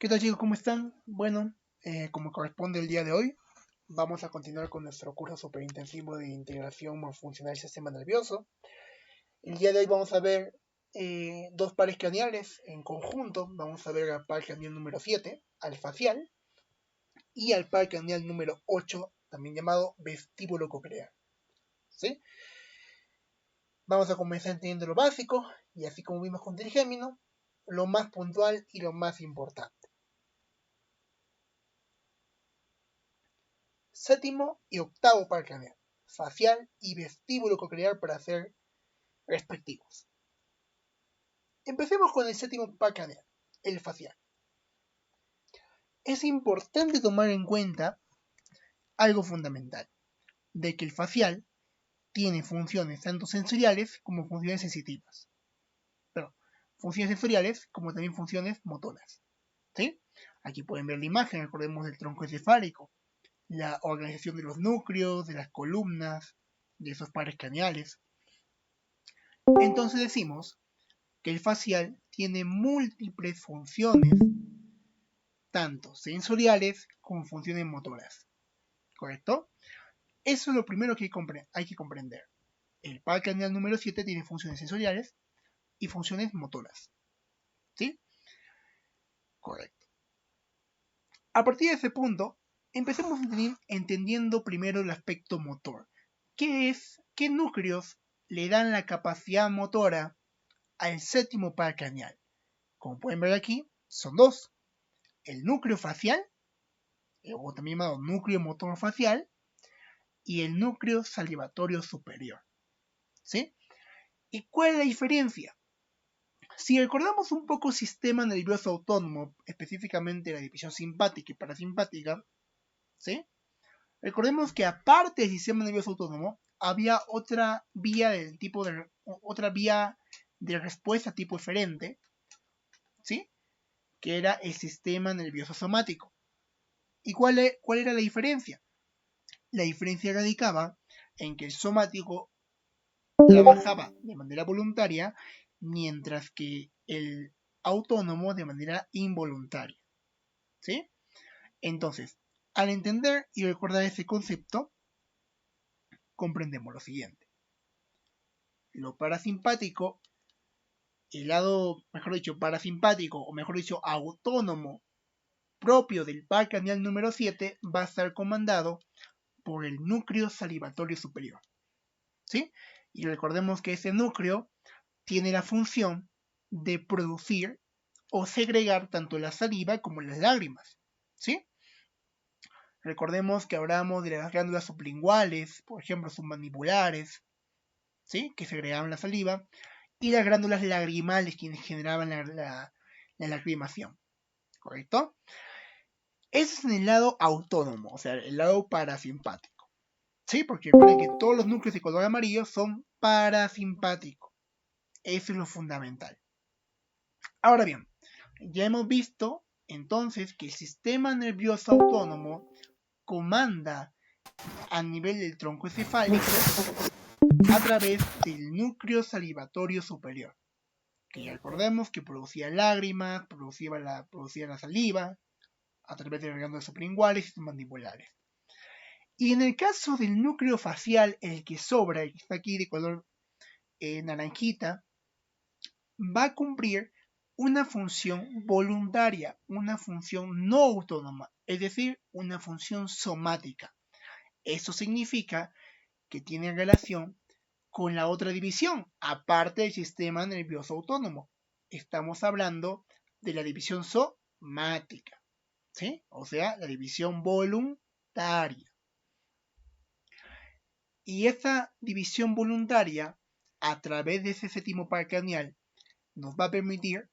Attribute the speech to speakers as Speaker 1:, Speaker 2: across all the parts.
Speaker 1: ¿Qué tal chicos? ¿Cómo están? Bueno, como corresponde el día de hoy, vamos a continuar con nuestro curso súper intensivo de integración morfuncional del sistema nervioso. El día de hoy vamos a ver dos pares craneales en conjunto. Vamos a ver al par craneal número 7, al facial, y al par craneal número 8, también llamado vestíbulo coclear. ¿Sí? Vamos a comenzar entendiendo lo básico, y así como vimos con trigémino, lo más puntual y lo más importante. Séptimo y octavo par craneal, facial y vestíbulo coclear para ser respectivos. Empecemos con el séptimo par craneal, el facial. Es importante tomar en cuenta algo fundamental, de que el facial tiene funciones tanto sensoriales como funciones sensitivas. Pero funciones sensoriales como también funciones motoras. ¿Sí? Aquí pueden ver la imagen, recordemos del tronco encefálico, la organización de los núcleos, de las columnas, de esos pares craneales. Entonces decimos que el facial tiene múltiples funciones, tanto sensoriales como funciones motoras. ¿Correcto? Eso es lo primero que hay que comprender. El par craneal número 7 tiene funciones sensoriales y funciones motoras. ¿Sí? Correcto. A partir de ese punto, empecemos entendiendo primero el aspecto motor. ¿Qué núcleos le dan la capacidad motora al séptimo par craneal? Como pueden ver aquí, son dos. El núcleo facial, o también llamado núcleo motor facial, y el núcleo salivatorio superior. ¿Sí? ¿Y cuál es la diferencia? Si recordamos un poco el sistema nervioso autónomo, específicamente la división simpática y parasimpática, ¿sí? Recordemos que aparte del sistema nervioso autónomo, había otra vía de respuesta tipo eferente, ¿sí? Que era el sistema nervioso somático. ¿Y cuál era la diferencia? La diferencia radicaba en que el somático trabajaba de manera voluntaria, mientras que el autónomo de manera involuntaria. ¿Sí? Entonces, al entender y recordar ese concepto, comprendemos lo siguiente. Lo parasimpático, el lado, mejor dicho, parasimpático, o mejor dicho, autónomo, propio del par craneal número 7, va a estar comandado por el núcleo salivatorio superior. ¿Sí? Y recordemos que ese núcleo tiene la función de producir o segregar tanto la saliva como las lágrimas. ¿Sí? Recordemos que hablamos de las glándulas sublinguales, por ejemplo, submandibulares, ¿sí? Que segregaban la saliva, y las glándulas lagrimales, quienes generaban la lacrimación. ¿Correcto? Ese es en el lado autónomo, o sea, el lado parasimpático. ¿Sí? Porque recuerden que todos los núcleos de color amarillo son parasimpáticos. Eso es lo fundamental. Ahora bien, ya hemos visto entonces que el sistema nervioso autónomo comanda a nivel del tronco encefálico a través del núcleo salivatorio superior, que ya recordemos que producía lágrimas, producía la saliva a través de las glándulas sublinguales y mandibulares. Y en el caso del núcleo facial, el que sobra, el que está aquí de color naranjita, va a cumplir una función voluntaria, una función no autónoma, es decir, una función somática. Eso significa que tiene relación con la otra división, aparte del sistema nervioso autónomo. Estamos hablando de la división somática, ¿sí? O sea, la división voluntaria. Y esa división voluntaria, a través de ese séptimo par craneal, nos va a permitir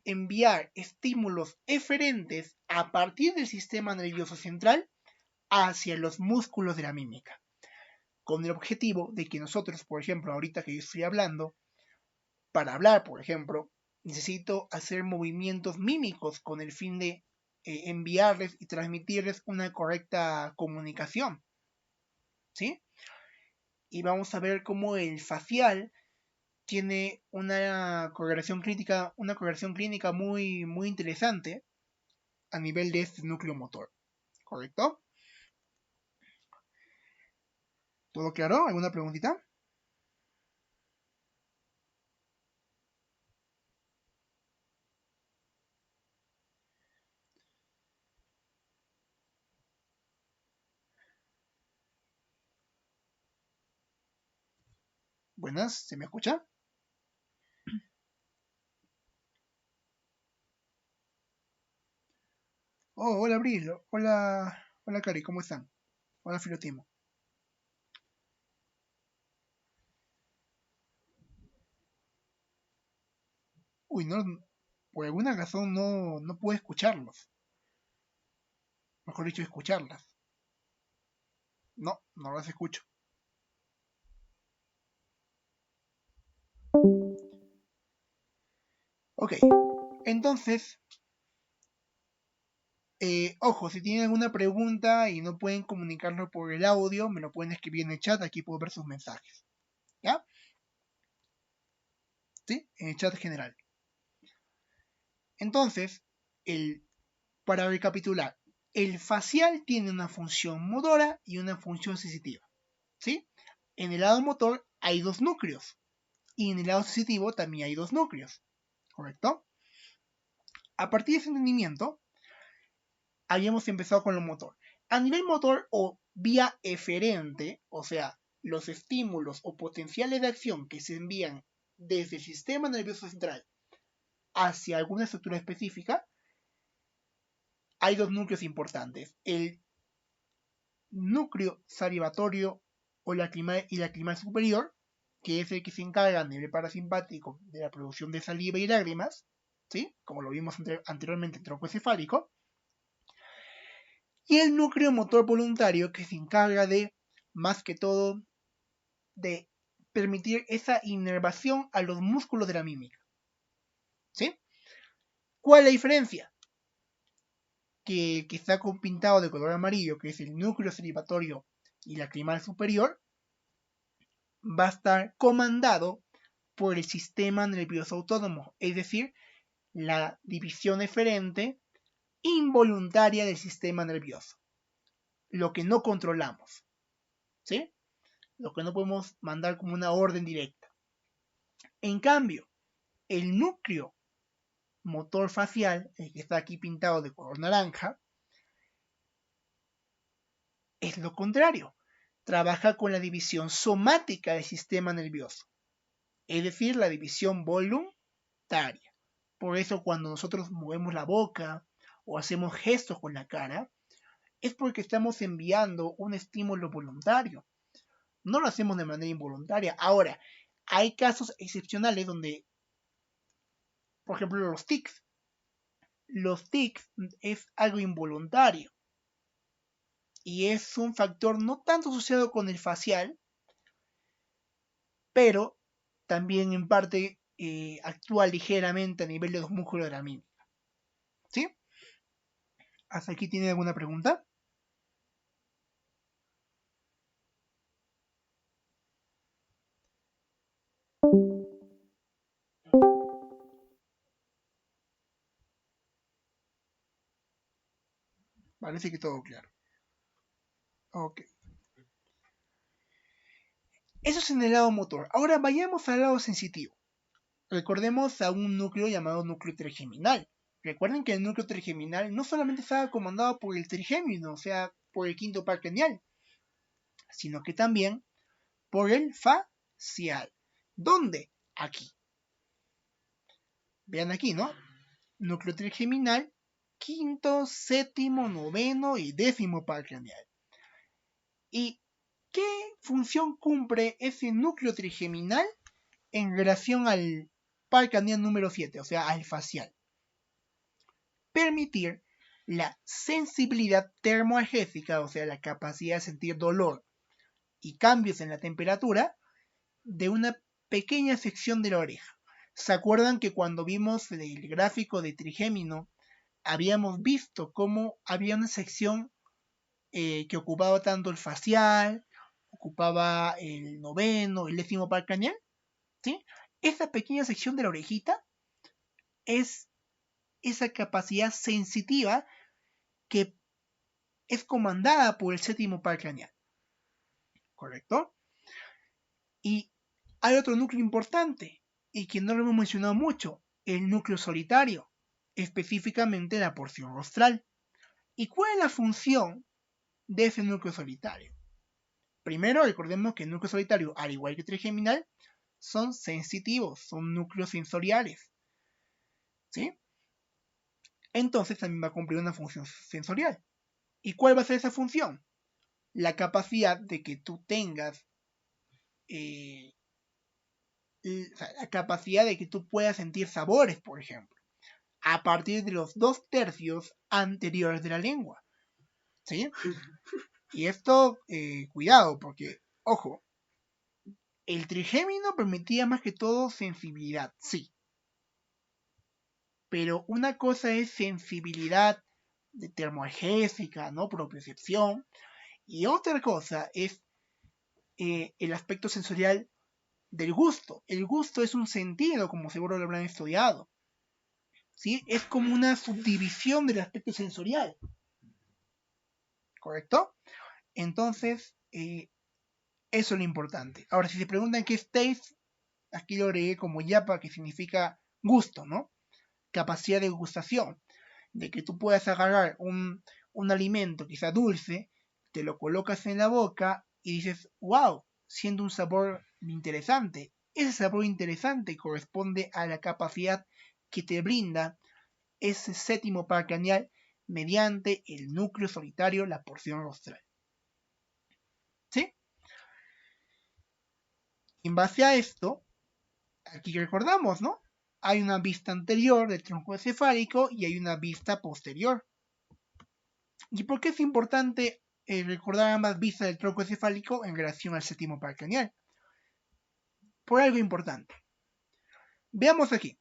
Speaker 1: enviar estímulos eferentes a partir del sistema nervioso central hacia los músculos de la mímica, con el objetivo de que nosotros, por ejemplo, ahorita que yo estoy hablando, para hablar, por ejemplo, necesito hacer movimientos mímicos con el fin de enviarles y transmitirles una correcta comunicación, ¿sí? Y vamos a ver cómo el facial tiene una correlación clínica muy, muy interesante a nivel de este núcleo motor. ¿Correcto? ¿Todo claro? ¿Alguna preguntita? Buenas, ¿se me escucha? Oh, hola Abril, hola Cari, ¿cómo están? Hola Filotimo. Uy, no, por alguna razón no puedo escucharlos. Mejor dicho, escucharlas. No las escucho. Ok, entonces, ojo, si tienen alguna pregunta y no pueden comunicarlo por el audio, me lo pueden escribir en el chat, aquí puedo ver sus mensajes. ¿Ya? ¿Sí? En el chat general. Entonces, para recapitular, el facial tiene una función motora y una función sensitiva. ¿Sí? En el lado motor hay dos núcleos y en el lado sensitivo también hay dos núcleos. ¿Correcto? A partir de ese entendimiento, habíamos empezado con lo motor. A nivel motor o vía eferente, o sea, los estímulos o potenciales de acción que se envían desde el sistema nervioso central hacia alguna estructura específica, hay dos núcleos importantes. El núcleo salivatorio o lacrimal superior, que es el que se encarga a nivel parasimpático de la producción de saliva y lágrimas, ¿sí? Como lo vimos anteriormente en troncocefálico, y el núcleo motor voluntario, que se encarga de, más que todo, de permitir esa inervación a los músculos de la mímica. ¿Sí? ¿Cuál es la diferencia? Que el que está pintado de color amarillo, que es el núcleo salivatorio y lacrimal superior, va a estar comandado por el sistema nervioso autónomo, es decir, la división eferente involuntaria del sistema nervioso, lo que no controlamos, ¿sí? Lo que no podemos mandar como una orden directa. En cambio, el núcleo motor facial, el que está aquí pintado de color naranja, es lo contrario. Trabaja con la división somática del sistema nervioso, es decir, la división voluntaria. Por eso cuando nosotros movemos la boca o hacemos gestos con la cara, es porque estamos enviando un estímulo voluntario. No lo hacemos de manera involuntaria. Ahora, hay casos excepcionales donde, por ejemplo, los tics. Los tics es algo involuntario y es un factor no tanto asociado con el facial, pero también en parte actúa ligeramente a nivel de los músculos de la mímica. ¿Sí? ¿Hasta aquí tiene alguna pregunta? Parece que todo claro. Ok. Eso es en el lado motor. Ahora vayamos al lado sensitivo. Recordemos a un núcleo llamado núcleo trigeminal. Recuerden que el núcleo trigeminal no solamente estaba comandado por el trigémino, o sea, por el quinto par craneal, sino que también por el facial. ¿Dónde? Aquí. Vean aquí, ¿no? Núcleo trigeminal, quinto, séptimo, noveno y décimo par craneal. ¿Y qué función cumple ese núcleo trigeminal en relación al par craneal número 7, o sea, al facial? Permitir la sensibilidad termoalgésica, o sea, la capacidad de sentir dolor y cambios en la temperatura de una pequeña sección de la oreja. ¿Se acuerdan que cuando vimos el gráfico de trigémino habíamos visto cómo había una sección que ocupaba tanto el facial, ocupaba el noveno, el décimo par craneal? ¿Sí? esa pequeña sección de la orejita es esa capacidad sensitiva que es comandada por el séptimo par craneal. ¿Correcto? Y hay otro núcleo importante y que no lo hemos mencionado mucho, el núcleo solitario, específicamente la porción rostral. ¿Y cuál es la función de ese núcleo solitario? Primero, recordemos que el núcleo solitario, al igual que el trigeminal, son sensitivos, son núcleos sensoriales. ¿Sí? Entonces también va a cumplir una función sensorial. ¿Y cuál va a ser esa función? La capacidad de que tú tengas la capacidad de que tú puedas sentir sabores, por ejemplo, a partir de los 2/3 anteriores de la lengua. ¿Sí? Y esto, cuidado, porque, ojo, el trigémino permitía más que todo sensibilidad, sí. Pero una cosa es sensibilidad de termoagésica, ¿no? Propiocepción. Y otra cosa es el aspecto sensorial del gusto. El gusto es un sentido, como seguro lo habrán estudiado. ¿Sí? Es como una subdivisión del aspecto sensorial. ¿Correcto? Entonces, eso es lo importante. Ahora, si se preguntan qué es taste, aquí lo agregué como yapa, que significa gusto, ¿no? Capacidad de degustación. De que tú puedas agarrar un alimento quizá dulce, te lo colocas en la boca y dices, wow, siendo un sabor interesante. Ese sabor interesante corresponde a la capacidad que te brinda ese séptimo par craneal mediante el núcleo solitario, la porción rostral. ¿Sí? En base a esto, aquí recordamos, ¿no? Hay una vista anterior del tronco encefálico y hay una vista posterior. ¿Y por qué es importante recordar ambas vistas del tronco encefálico en relación al séptimo par craneal? Por algo importante. Veamos aquí.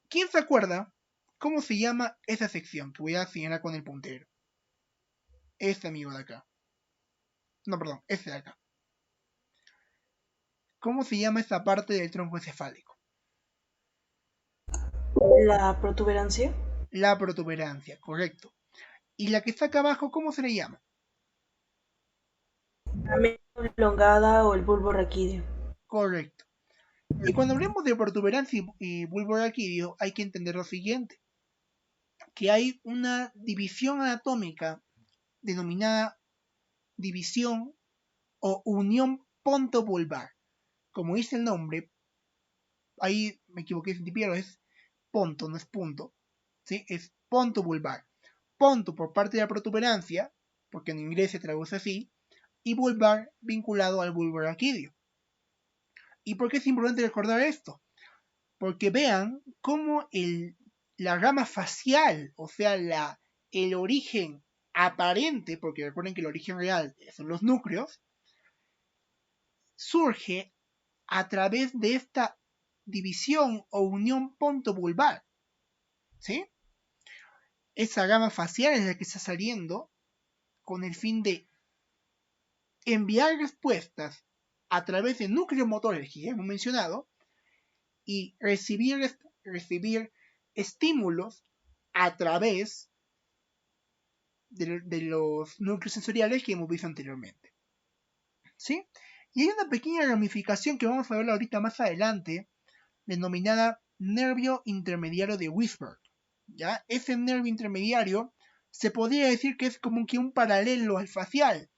Speaker 1: ¿Quién se acuerda cómo se llama esa sección que voy a señalar con el puntero? Este amigo de acá. No, perdón, este de acá. ¿Cómo se llama esta parte del tronco encefálico?
Speaker 2: La protuberancia.
Speaker 1: La protuberancia, correcto. ¿Y la que está acá abajo, cómo se le llama?
Speaker 2: La media elongada o el bulbo raquídeo.
Speaker 1: Correcto. Y cuando hablemos de protuberancia y bulbo raquídeo, hay que entender lo siguiente. Que hay una división anatómica denominada división o unión ponto-vulvar. Como dice el nombre, ahí me equivoqué, pero es ponto, no es punto. ¿Sí? Es ponto-vulvar. Ponto por parte de la protuberancia, porque en inglés se traduce así, y vulvar vinculado al bulbo raquídeo. ¿Y por qué es importante recordar esto? Porque vean cómo la rama facial, o sea, el origen aparente, porque recuerden que el origen real son los núcleos, surge a través de esta división o unión ponto-vulvar. ¿Sí? Esa rama facial es la que está saliendo con el fin de enviar respuestas a través de núcleos motores que ya hemos mencionado y recibir estímulos a través de los núcleos sensoriales que hemos visto anteriormente. ¿Sí? Y hay una pequeña ramificación que vamos a ver ahorita más adelante, denominada nervio intermediario de Wisberg. ¿Ya? Ese nervio intermediario se podría decir que es como que un paralelo al facial,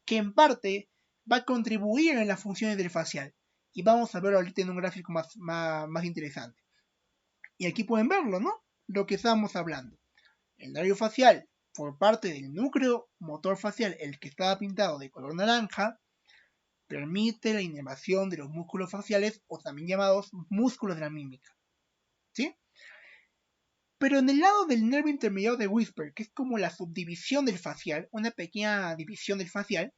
Speaker 1: que en parte va a contribuir en las funciones del facial. Y vamos a verlo ahorita en un gráfico más interesante. Y aquí pueden verlo, ¿no? Lo que estábamos hablando. El nervio facial, por parte del núcleo motor facial, el que estaba pintado de color naranja, permite la inervación de los músculos faciales o también llamados músculos de la mímica. ¿Sí? Pero en el lado del nervio intermediario de Wisberg, que es como la subdivisión del facial, una pequeña división del facial,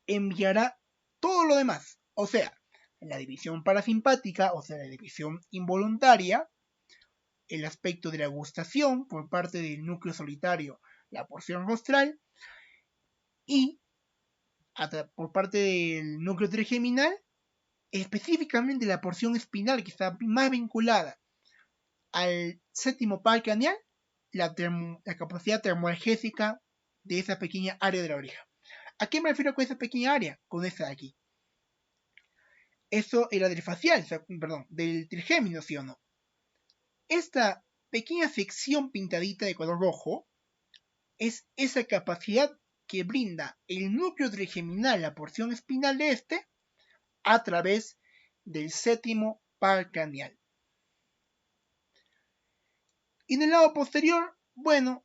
Speaker 1: enviará todo lo demás. O sea, la división parasimpática, o sea, la división involuntaria, el aspecto de la gustación por parte del núcleo solitario, la porción rostral, y por parte del núcleo trigeminal, específicamente la porción espinal que está más vinculada al séptimo par craneal, la capacidad termoalgésica de esa pequeña área de la oreja. ¿A qué me refiero con esa pequeña área? Con esta de aquí. Eso era del facial, perdón, del trigémino, ¿sí o no? Esta pequeña sección pintadita de color rojo es esa capacidad que brinda el núcleo trigeminal, la porción espinal de este, a través del séptimo par craneal. Y en el lado posterior, bueno,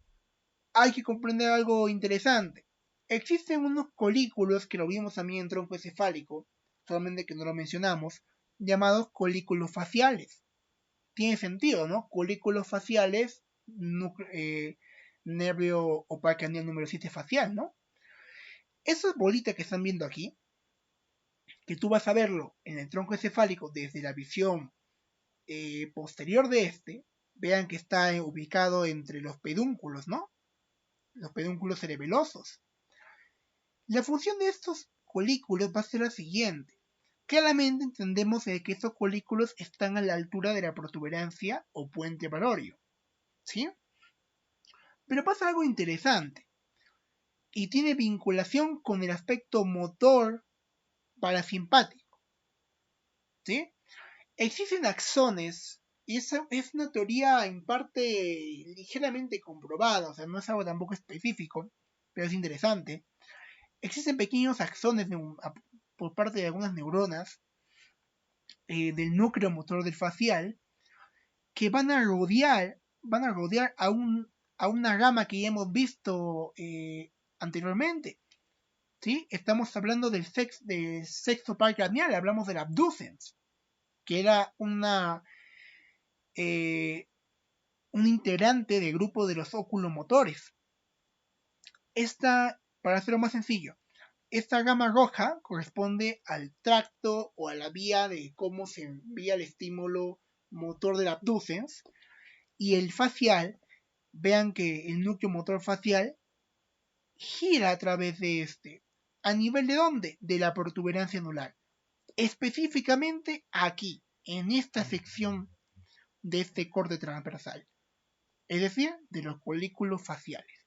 Speaker 1: hay que comprender algo interesante. Existen unos colículos que lo vimos también en tronco encefálico, solamente que no lo mencionamos, llamados colículos faciales. Tiene sentido, ¿no? Colículos faciales, nervio o par craneal número 7 facial, ¿no? Esas bolitas que están viendo aquí, que tú vas a verlo en el tronco encefálico desde la visión posterior de este, vean que está ubicado entre los pedúnculos, ¿no? Los pedúnculos cerebelosos. La función de estos colículos va a ser la siguiente. Claramente entendemos que estos colículos están a la altura de la protuberancia o puente valorio, ¿sí? Pero pasa algo interesante y tiene vinculación con el aspecto motor parasimpático, ¿sí? Existen axones, y esa es una teoría en parte ligeramente comprobada, o sea, no es algo tampoco específico, pero es interesante. Existen pequeños axones por parte de algunas neuronas del núcleo motor del facial que van a rodear a una rama que ya hemos visto anteriormente. ¿Sí? Estamos hablando del sexto par craneal, hablamos del abducens, que era un integrante del grupo de los oculomotores. Para hacerlo más sencillo, esta gama roja corresponde al tracto o a la vía de cómo se envía el estímulo motor del abducens, y el facial, vean que el núcleo motor facial gira a través de este. ¿A nivel de dónde? De la protuberancia anular. Específicamente aquí, en esta sección de este corte transversal. Es decir, de los colículos faciales.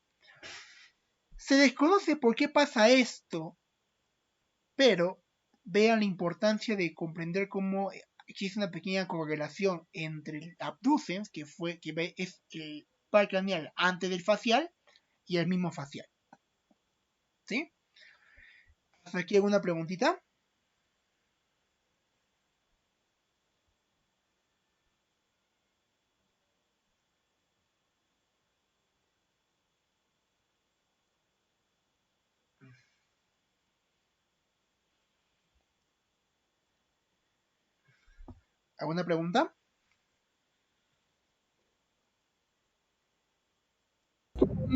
Speaker 1: Se desconoce por qué pasa esto, pero vean la importancia de comprender cómo existe una pequeña correlación entre el abducens, que es el par craneal antes del facial, y el mismo facial. ¿Sí? ¿Hasta aquí alguna preguntita? ¿Alguna pregunta?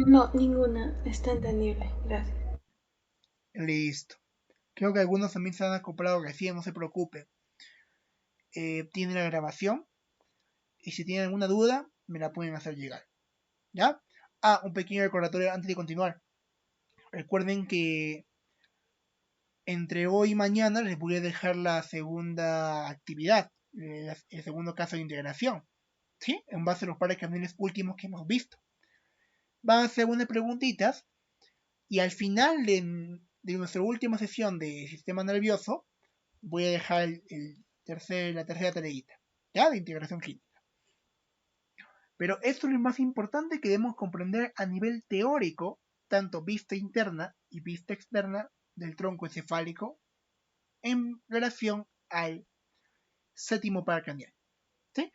Speaker 2: No, ninguna. Está entendible. Gracias.
Speaker 1: Listo. Creo que algunos también se han acoplado recién, no se preocupen. Tienen la grabación y si tienen alguna duda, me la pueden hacer llegar. ¿Ya? Un pequeño recordatorio antes de continuar. Recuerden que entre hoy y mañana les voy a dejar la segunda actividad, el segundo caso de integración, ¿sí? En base a los pares craneales últimos que hemos visto. Van a hacer unas preguntitas y al final de nuestra última sesión de sistema nervioso voy a dejar la tercera tareita, ¿ya? De integración clínica. Pero esto es lo más importante que debemos comprender a nivel teórico, tanto vista interna y vista externa del tronco encefálico en relación al séptimo par craneal. ¿Sí?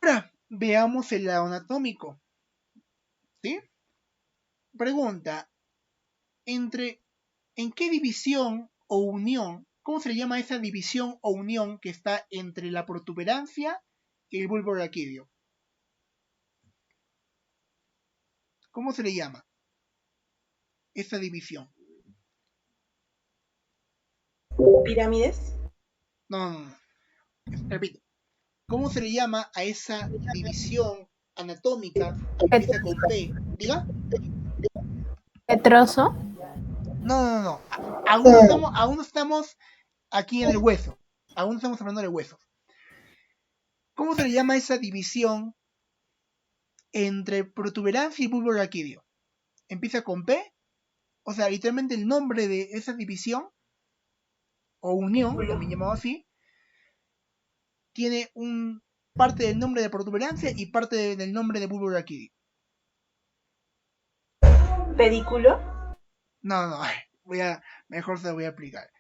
Speaker 1: Ahora veamos el lado anatómico. ¿Sí? Pregunta, ¿en qué división o unión, cómo se le llama esa división o unión que está entre la protuberancia y el bulbo raquídeo? ¿Cómo se le llama esa división?
Speaker 2: ¿Pirámides?
Speaker 1: No. Repito. ¿Cómo se le llama a esa división anatómica que empieza con P? ¿Diga?
Speaker 3: ¿Petroso?
Speaker 1: No. Aún no estamos aquí en el hueso. Aún estamos hablando de huesos. ¿Cómo se le llama esa división entre protuberancia y bulbo raquídeo? Empieza con P, o sea, literalmente el nombre de esa división, o unión, también llamado así, tiene parte del nombre de protuberancia y parte del nombre de bulbo raquídeo.
Speaker 2: ¿Pedículo?
Speaker 1: No, mejor se lo voy a explicar.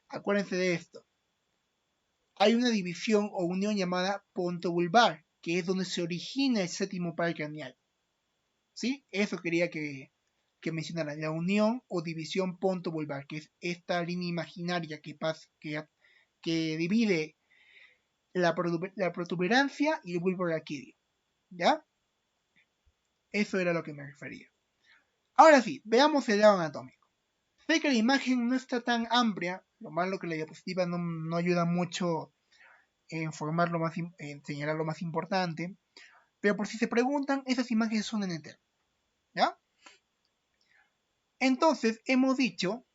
Speaker 1: Acuérdense de esto. Hay una división o unión llamada pontobulbar, que es donde se origina el séptimo par craneal. ¿Sí? Eso quería que mencionara. La unión o división pontobulbar, que es esta línea imaginaria que divide la protuberancia y el bulbo raquídeo. ¿Ya? Eso era a lo que me refería. Ahora sí, veamos el lado anatómico. Sé que la imagen no está tan amplia, lo malo que la diapositiva no ayuda mucho en señalar lo más importante, pero por si se preguntan, esas imágenes son en eterno. ¿Ya? Entonces, hemos dicho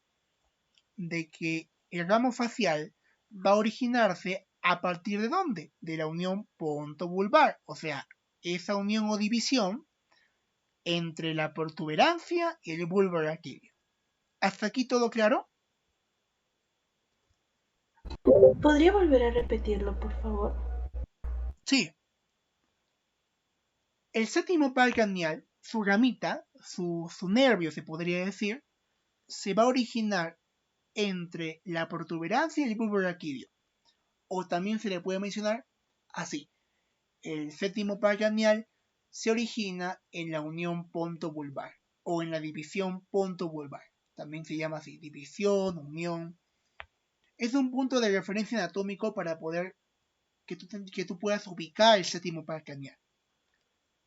Speaker 1: de que el ramo facial va a originarse a partir de ¿dónde? De la unión pontobulbar, o sea, esa unión o división entre la protuberancia y el bulbo raquídeo. ¿Hasta aquí todo claro?
Speaker 2: ¿Podría volver a repetirlo, por favor?
Speaker 1: Sí. El séptimo par craneal, su ramita, su nervio se podría decir, se va a originar entre la protuberancia y el bulbo raquídeo. O también se le puede mencionar así. El séptimo par craneal se origina en la unión pontobulbar o en la división pontobulbar. También se llama así, división, unión. Es un punto de referencia anatómico para poder que tú puedas ubicar el séptimo par craneal.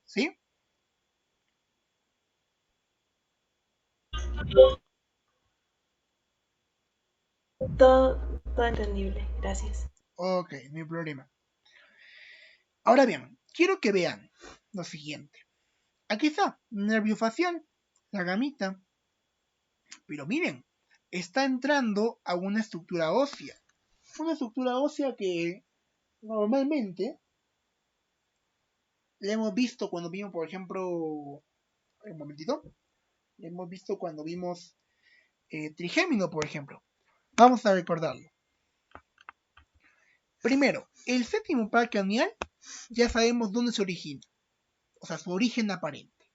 Speaker 1: ¿Sí?
Speaker 2: Todo entendible, gracias.
Speaker 1: Ok, no hay problema. Ahora bien, quiero que vean lo siguiente. Aquí está, nervio facial, la ramita. Pero miren, está entrando a una estructura ósea. Una estructura ósea que normalmente la hemos visto cuando vimos, por ejemplo, un momentito, la hemos visto cuando vimos trigémino, por ejemplo. Vamos a recordarlo. Primero, el séptimo par craneal ya sabemos dónde se origina, o sea, su origen aparente.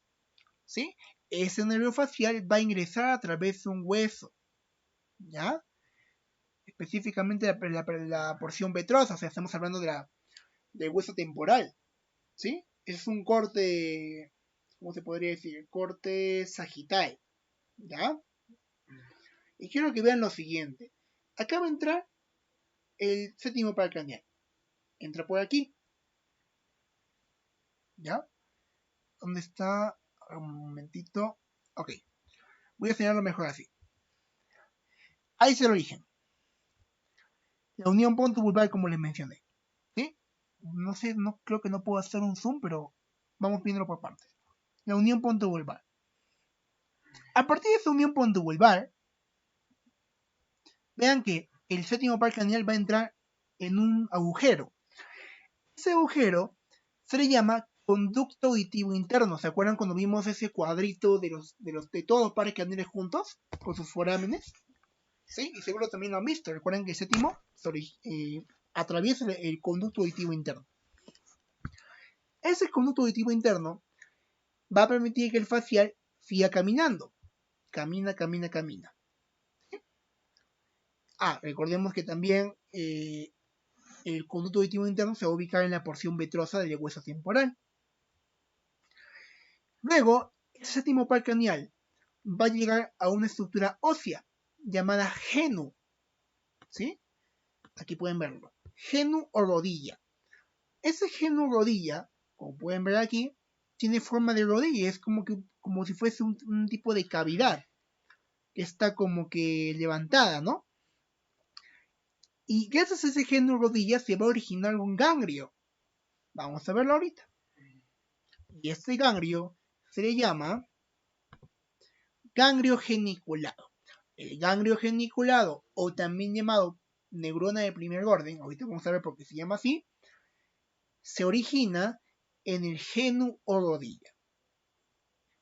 Speaker 1: ¿Sí? Ese nervio facial va a ingresar a través de un hueso, ¿ya? Específicamente la porción vetrosa, o sea, estamos hablando del hueso temporal, ¿sí? Es un corte, ¿cómo se podría decir? Corte sagital, ¿ya? Y quiero que vean lo siguiente. Acá va a entrar el séptimo par craneal. Entra por aquí, ¿ya? ¿Dónde está? Un momentito. Ok. Voy a señalarlo mejor así. Ahí es el origen. La unión pontobulbar, como les mencioné. ¿Sí? No sé, creo que no puedo hacer un zoom, pero vamos viéndolo por partes. La unión pontobulbar. A partir de esa unión pontobulbar, vean que el séptimo par craneal va a entrar en un agujero. Ese agujero se le llama conducto auditivo interno. ¿Se acuerdan cuando vimos ese cuadrito de todos los pares craneales juntos con sus forámenes? Sí, y seguro también lo han visto. Recuerden que el séptimo atraviesa el conducto auditivo interno. Ese conducto auditivo interno va a permitir que el facial siga caminando. Camina. Recordemos que también el conducto auditivo interno se va a ubicar en la porción vetrosa del hueso temporal. Luego, el séptimo par craneal va a llegar a una estructura ósea llamada genu. ¿Sí? Aquí pueden verlo. Genu o rodilla. Ese genu rodilla, como pueden ver aquí, tiene forma de rodilla. Es como si fuese un tipo de cavidad que está como que levantada, ¿no? Y gracias a ese genu rodilla se va a originar un ganglio. Vamos a verlo ahorita. Y este ganglio se le llama ganglio geniculado. El ganglio geniculado, o también llamado neurona de primer orden, ahorita vamos a ver por qué se llama así, se origina en el genu o rodilla.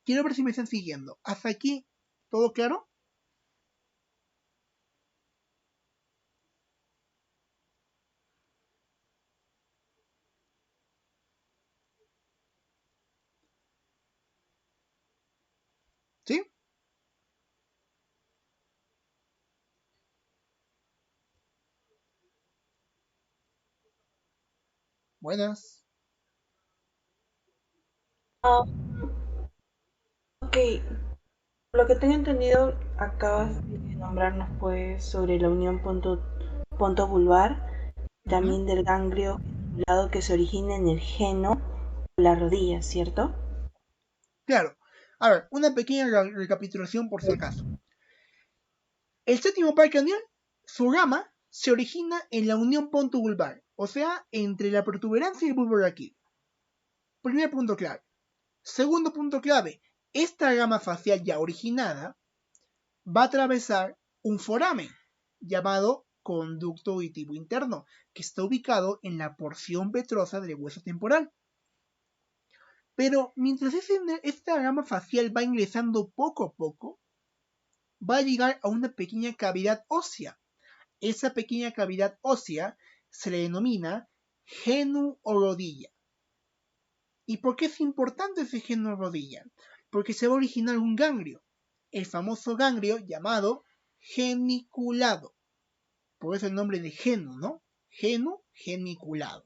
Speaker 1: Quiero ver si me están siguiendo. ¿Hasta aquí todo claro? ¿Sí? Buenas.
Speaker 2: Ah, ok, lo que tengo entendido, acabas de nombrarnos pues sobre la unión punto vulvar,
Speaker 1: Ujú.
Speaker 2: también del ganglio lado que se origina en el geno o la rodilla, ¿cierto?
Speaker 1: Claro. A ver, una pequeña recapitulación por si acaso. El séptimo par craneal, su rama, se origina en la unión ponto-vulvar, o sea, entre la protuberancia y el bulbo raquídeo. Primer punto clave. Segundo punto clave, esta rama facial ya originada va a atravesar un foramen llamado conducto auditivo interno, que está ubicado en la porción vetrosa del hueso temporal. Pero mientras esta rama facial va ingresando poco a poco, va a llegar a una pequeña cavidad ósea. Esa pequeña cavidad ósea se le denomina genu o rodilla. ¿Y por qué es importante ese genu o rodilla? Porque se va a originar un ganglio, el famoso ganglio llamado geniculado. Por eso el nombre de genu, ¿no? Genu, geniculado.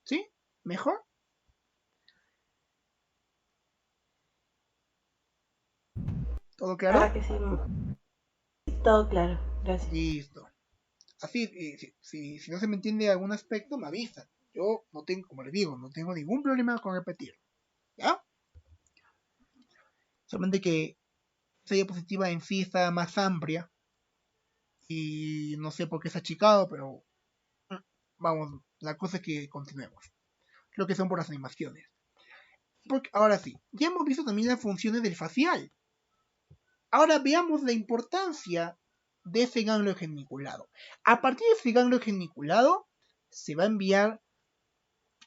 Speaker 1: ¿Sí? ¿Mejor? ¿Todo
Speaker 2: Ahora
Speaker 1: claro?
Speaker 2: que sí, todo claro, gracias.
Speaker 1: Listo. Así, si no se me entiende algún aspecto, me avisan. Yo no tengo, como les digo, no tengo ningún problema con repetir. ¿Ya? Solamente que esa diapositiva en sí está más amplia y no sé por qué se ha achicado, pero vamos, la cosa es que continuemos. Creo que son por las animaciones. Porque, ahora sí, ya hemos visto también las funciones del facial. Ahora veamos la importancia de ese ganglio geniculado. A partir de ese ganglio geniculado se va a enviar,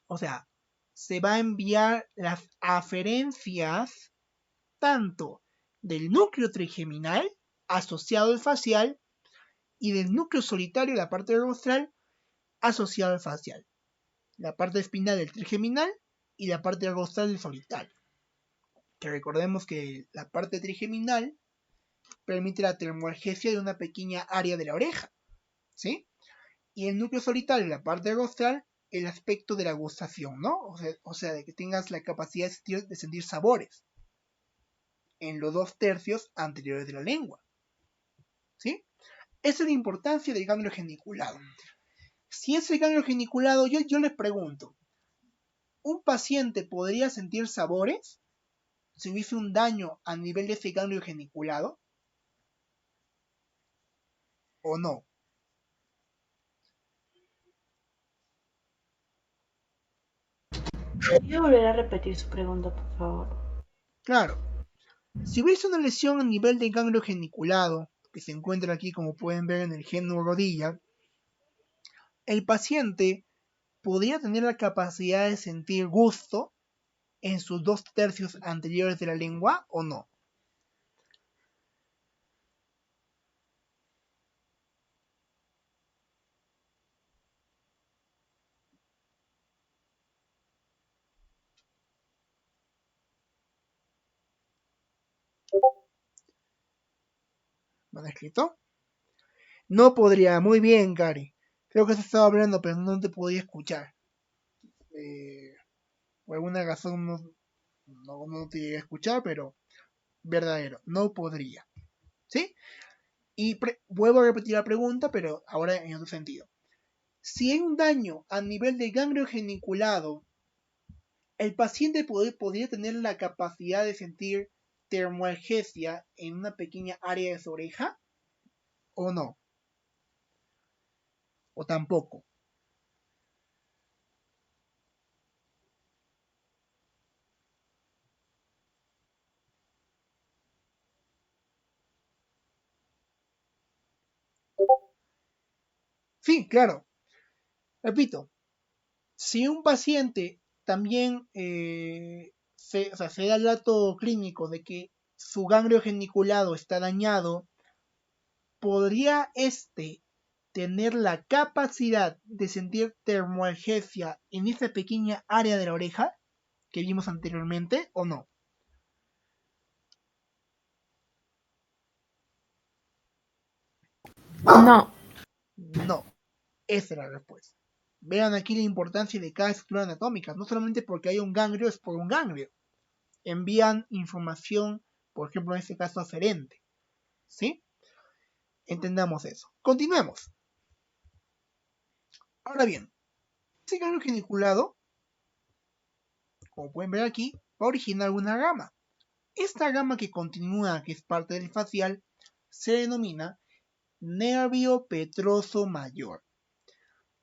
Speaker 1: o sea, se va a enviar las aferencias tanto del núcleo trigeminal asociado al facial y del núcleo solitario, la parte rostral, asociado al facial. La parte espinal del trigeminal y la parte rostral del solitario. Que recordemos que la parte trigeminal permite la termoalgesia de una pequeña área de la oreja, ¿sí? Y el núcleo solitario, la parte rostral, el aspecto de la gustación, ¿no? O sea, de que tengas la capacidad de sentir sabores en los 2 tercios anteriores de la lengua, ¿sí? Esa es la importancia del ganglio geniculado. Si ese ganglio geniculado, yo les pregunto, ¿un paciente podría sentir sabores si hubiese un daño a nivel de ese ganglio geniculado o no?
Speaker 2: ¿Podría volver a repetir su pregunta, por favor?
Speaker 1: Claro, si hubiese una lesión a nivel del ganglio geniculado, que se encuentra aquí como pueden ver en el genu rodilla, el paciente podría tener la capacidad de sentir gusto en sus 2 tercios anteriores de la lengua o no. ¿Me han escrito? No podría, muy bien, Gary. Creo que se estaba hablando, pero no te podía escuchar. Eh, por alguna razón no te llegué a escuchar, pero verdadero, no podría. ¿Sí? Y vuelvo a repetir la pregunta, pero ahora en otro sentido. Si hay un daño a nivel de ganglio geniculado, el paciente podría tener la capacidad de sentir termoalgesia en una pequeña área de su oreja o no, o tampoco. Sí, claro. Repito, si un paciente también se da el dato clínico de que su ganglio geniculado está dañado, ¿podría tener la capacidad de sentir termoalgesia en esa pequeña área de la oreja que vimos anteriormente o no?
Speaker 2: No.
Speaker 1: No, esa es la respuesta. Vean aquí la importancia de cada estructura anatómica. No solamente porque hay un ganglio es por un ganglio. Envían información, por ejemplo, en este caso aferente. ¿Sí? Entendamos eso. Continuemos. Ahora bien, ese ganglio geniculado, como pueden ver aquí, va a originar una gama. Esta gama que continúa, que es parte del facial, se denomina nervio petroso mayor,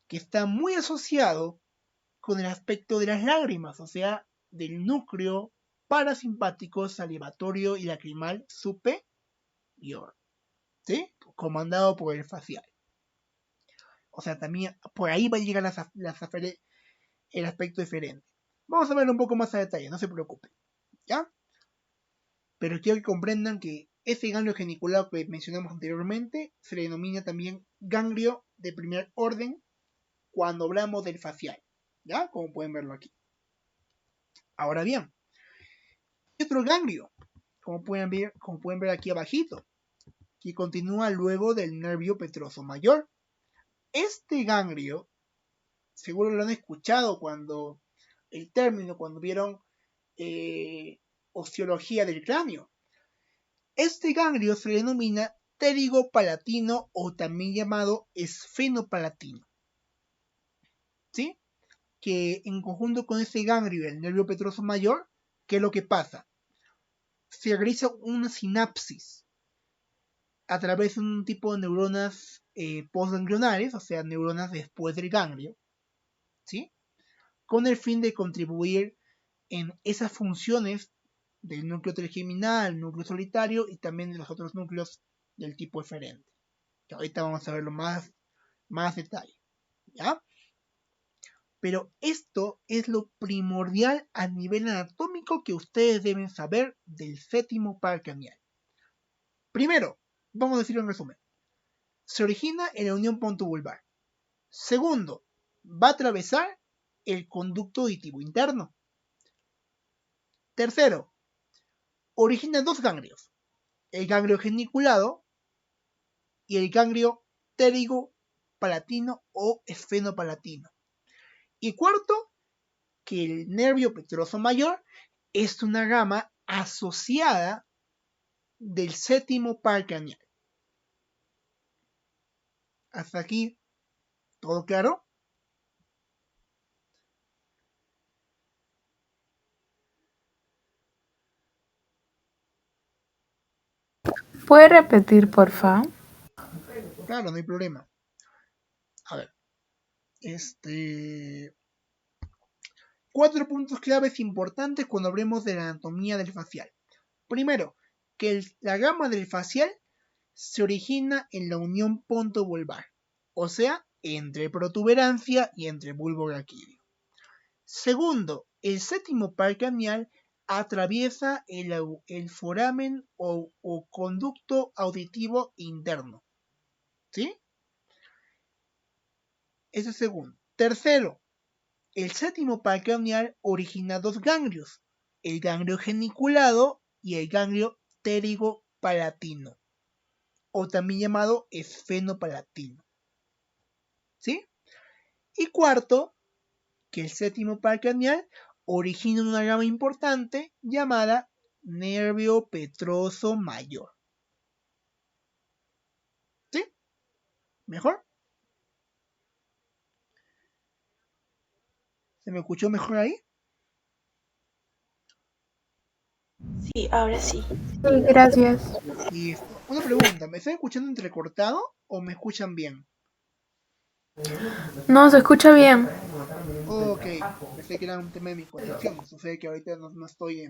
Speaker 1: que está muy asociado con el aspecto de las lágrimas, o sea, del núcleo parasimpático, salivatorio y lacrimal superior, ¿sí? Comandado por el facial. O sea, también por ahí va a llegar el aspecto diferente. Vamos a verlo un poco más a detalle, no se preocupen, ¿ya? Pero quiero que comprendan que ese ganglio geniculado que mencionamos anteriormente se le denomina también ganglio de primer orden cuando hablamos del facial, ¿ya? Como pueden verlo aquí. Ahora bien, hay otro ganglio, como pueden ver aquí abajito, que continúa luego del nervio petroso mayor. Este ganglio, seguro lo han escuchado cuando vieron osteología del cráneo. Este ganglio se denomina pterigopalatino o también llamado esfenopalatino, ¿sí? Que en conjunto con ese ganglio del nervio petroso mayor, ¿qué es lo que pasa? Se realiza una sinapsis a través de un tipo de neuronas postganglionares, o sea, neuronas después del ganglio, ¿sí? Con el fin de contribuir en esas funciones del núcleo trigeminal, núcleo solitario y también de los otros núcleos del tipo eferente. Que ahorita vamos a verlo más detalle, ¿ya? Pero esto es lo primordial a nivel anatómico que ustedes deben saber del séptimo par craneal. Primero, vamos a decirlo en resumen. Se origina en la unión pontobulbar. Segundo, va a atravesar el conducto auditivo interno. Tercero, origina dos ganglios, el ganglio geniculado y el ganglio pterigopalatino o esfenopalatino. Y cuarto, que el nervio petroso mayor es una rama asociada del séptimo par craneal. Hasta aquí, ¿todo claro?
Speaker 2: ¿Puede repetir, porfa?
Speaker 1: Claro, no hay problema. A ver, 4 puntos claves importantes cuando hablemos de la anatomía del facial. Primero, que la gama del facial se origina en la unión pontobulbar, o sea, entre protuberancia y entre bulbo raquídeo. Segundo, el séptimo par craneal atraviesa el foramen o conducto auditivo interno. ¿Sí? Eso es segundo. Tercero, el séptimo par craneal origina dos ganglios, el ganglio geniculado y el ganglio pterigopalatino, o también llamado esfenopalatino. ¿Sí? Y cuarto, que el séptimo par craneal origina una rama importante llamada nervio petroso mayor. ¿Sí? ¿Mejor? ¿Se me escuchó mejor ahí?
Speaker 2: Sí, ahora sí.
Speaker 3: Sí, gracias.
Speaker 1: Listo. Una pregunta, ¿me están escuchando entrecortado o me escuchan bien?
Speaker 3: No, se escucha bien.
Speaker 1: Ok, pensé que era un tema de mi conexión. Sucede que ahorita no estoy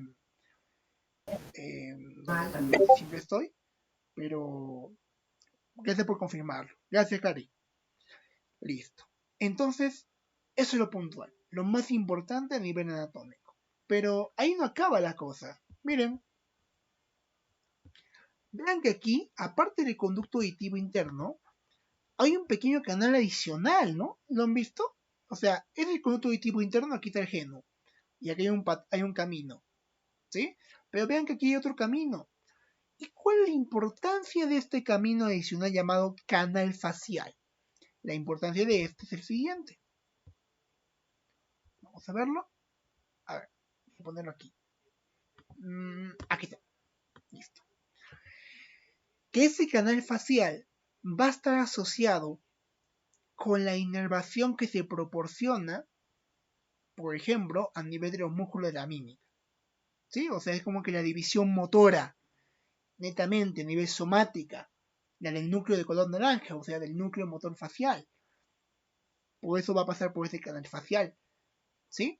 Speaker 1: donde siempre estoy, pero gracias por confirmarlo. Gracias, Cari. Listo. Entonces, eso es lo puntual, lo más importante a nivel anatómico. Pero ahí no acaba la cosa. Miren. Vean que aquí, aparte del conducto auditivo interno, hay un pequeño canal adicional, ¿no? ¿Lo han visto? O sea, es el conducto auditivo interno, aquí está el geno. Y aquí hay un camino. ¿Sí? Pero vean que aquí hay otro camino. ¿Y cuál es la importancia de este camino adicional llamado canal facial? La importancia de este es el siguiente. Vamos a verlo. A ver, voy a ponerlo aquí. Aquí está. Listo. Que ese canal facial va a estar asociado con la inervación que se proporciona, por ejemplo, a nivel de los músculos de la mímica. ¿Sí? O sea, es como que la división motora, netamente, a nivel somática, la del núcleo de color naranja, o sea, del núcleo motor facial. Por eso va a pasar por ese canal facial. ¿Sí?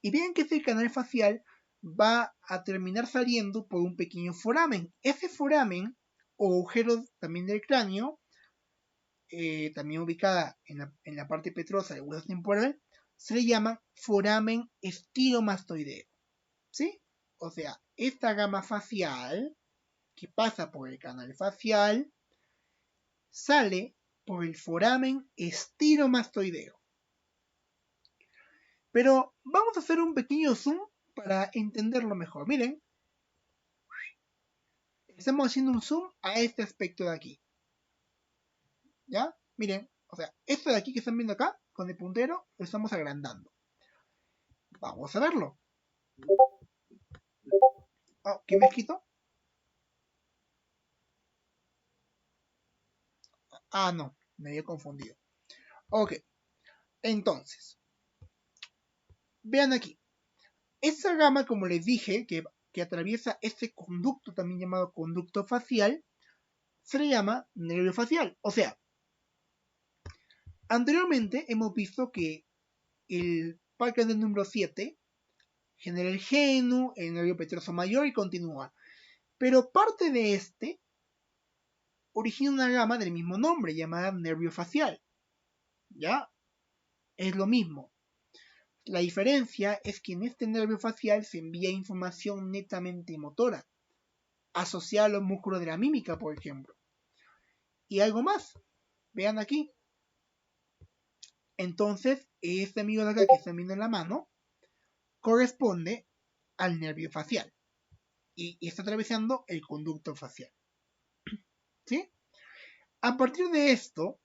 Speaker 1: Y bien que ese canal facial va a terminar saliendo por un pequeño foramen. Ese foramen, o agujero también del cráneo, también ubicada en la parte petrosa del hueso temporal, se le llama foramen estiromastoideo. ¿Sí? O sea, esta gama facial que pasa por el canal facial sale por el foramen estiromastoideo. Pero vamos a hacer un pequeño zoom para entenderlo mejor. Miren, estamos haciendo un zoom a este aspecto de aquí. ¿Ya? Miren, o sea, esto de aquí que están viendo acá, con el puntero, lo estamos agrandando. Vamos a verlo. Oh, ¿qué me quito? Ah, no, me había confundido. Ok, entonces, vean aquí. Esa gama, como les dije, que atraviesa este conducto, también llamado conducto facial, se le llama nervio facial. O sea, anteriormente hemos visto que el parque del número 7 genera el genu, el nervio petroso mayor y continúa. Pero parte de este origina una gama del mismo nombre, llamada nervio facial. ¿Ya? Es lo mismo. La diferencia es que en este nervio facial se envía información netamente motora, asociada a los músculos de la mímica, por ejemplo. Y algo más. Vean aquí. Entonces, este amigo de acá que están viendo en la mano corresponde al nervio facial. Y está atravesando el conducto facial. ¿Sí? A partir de esto,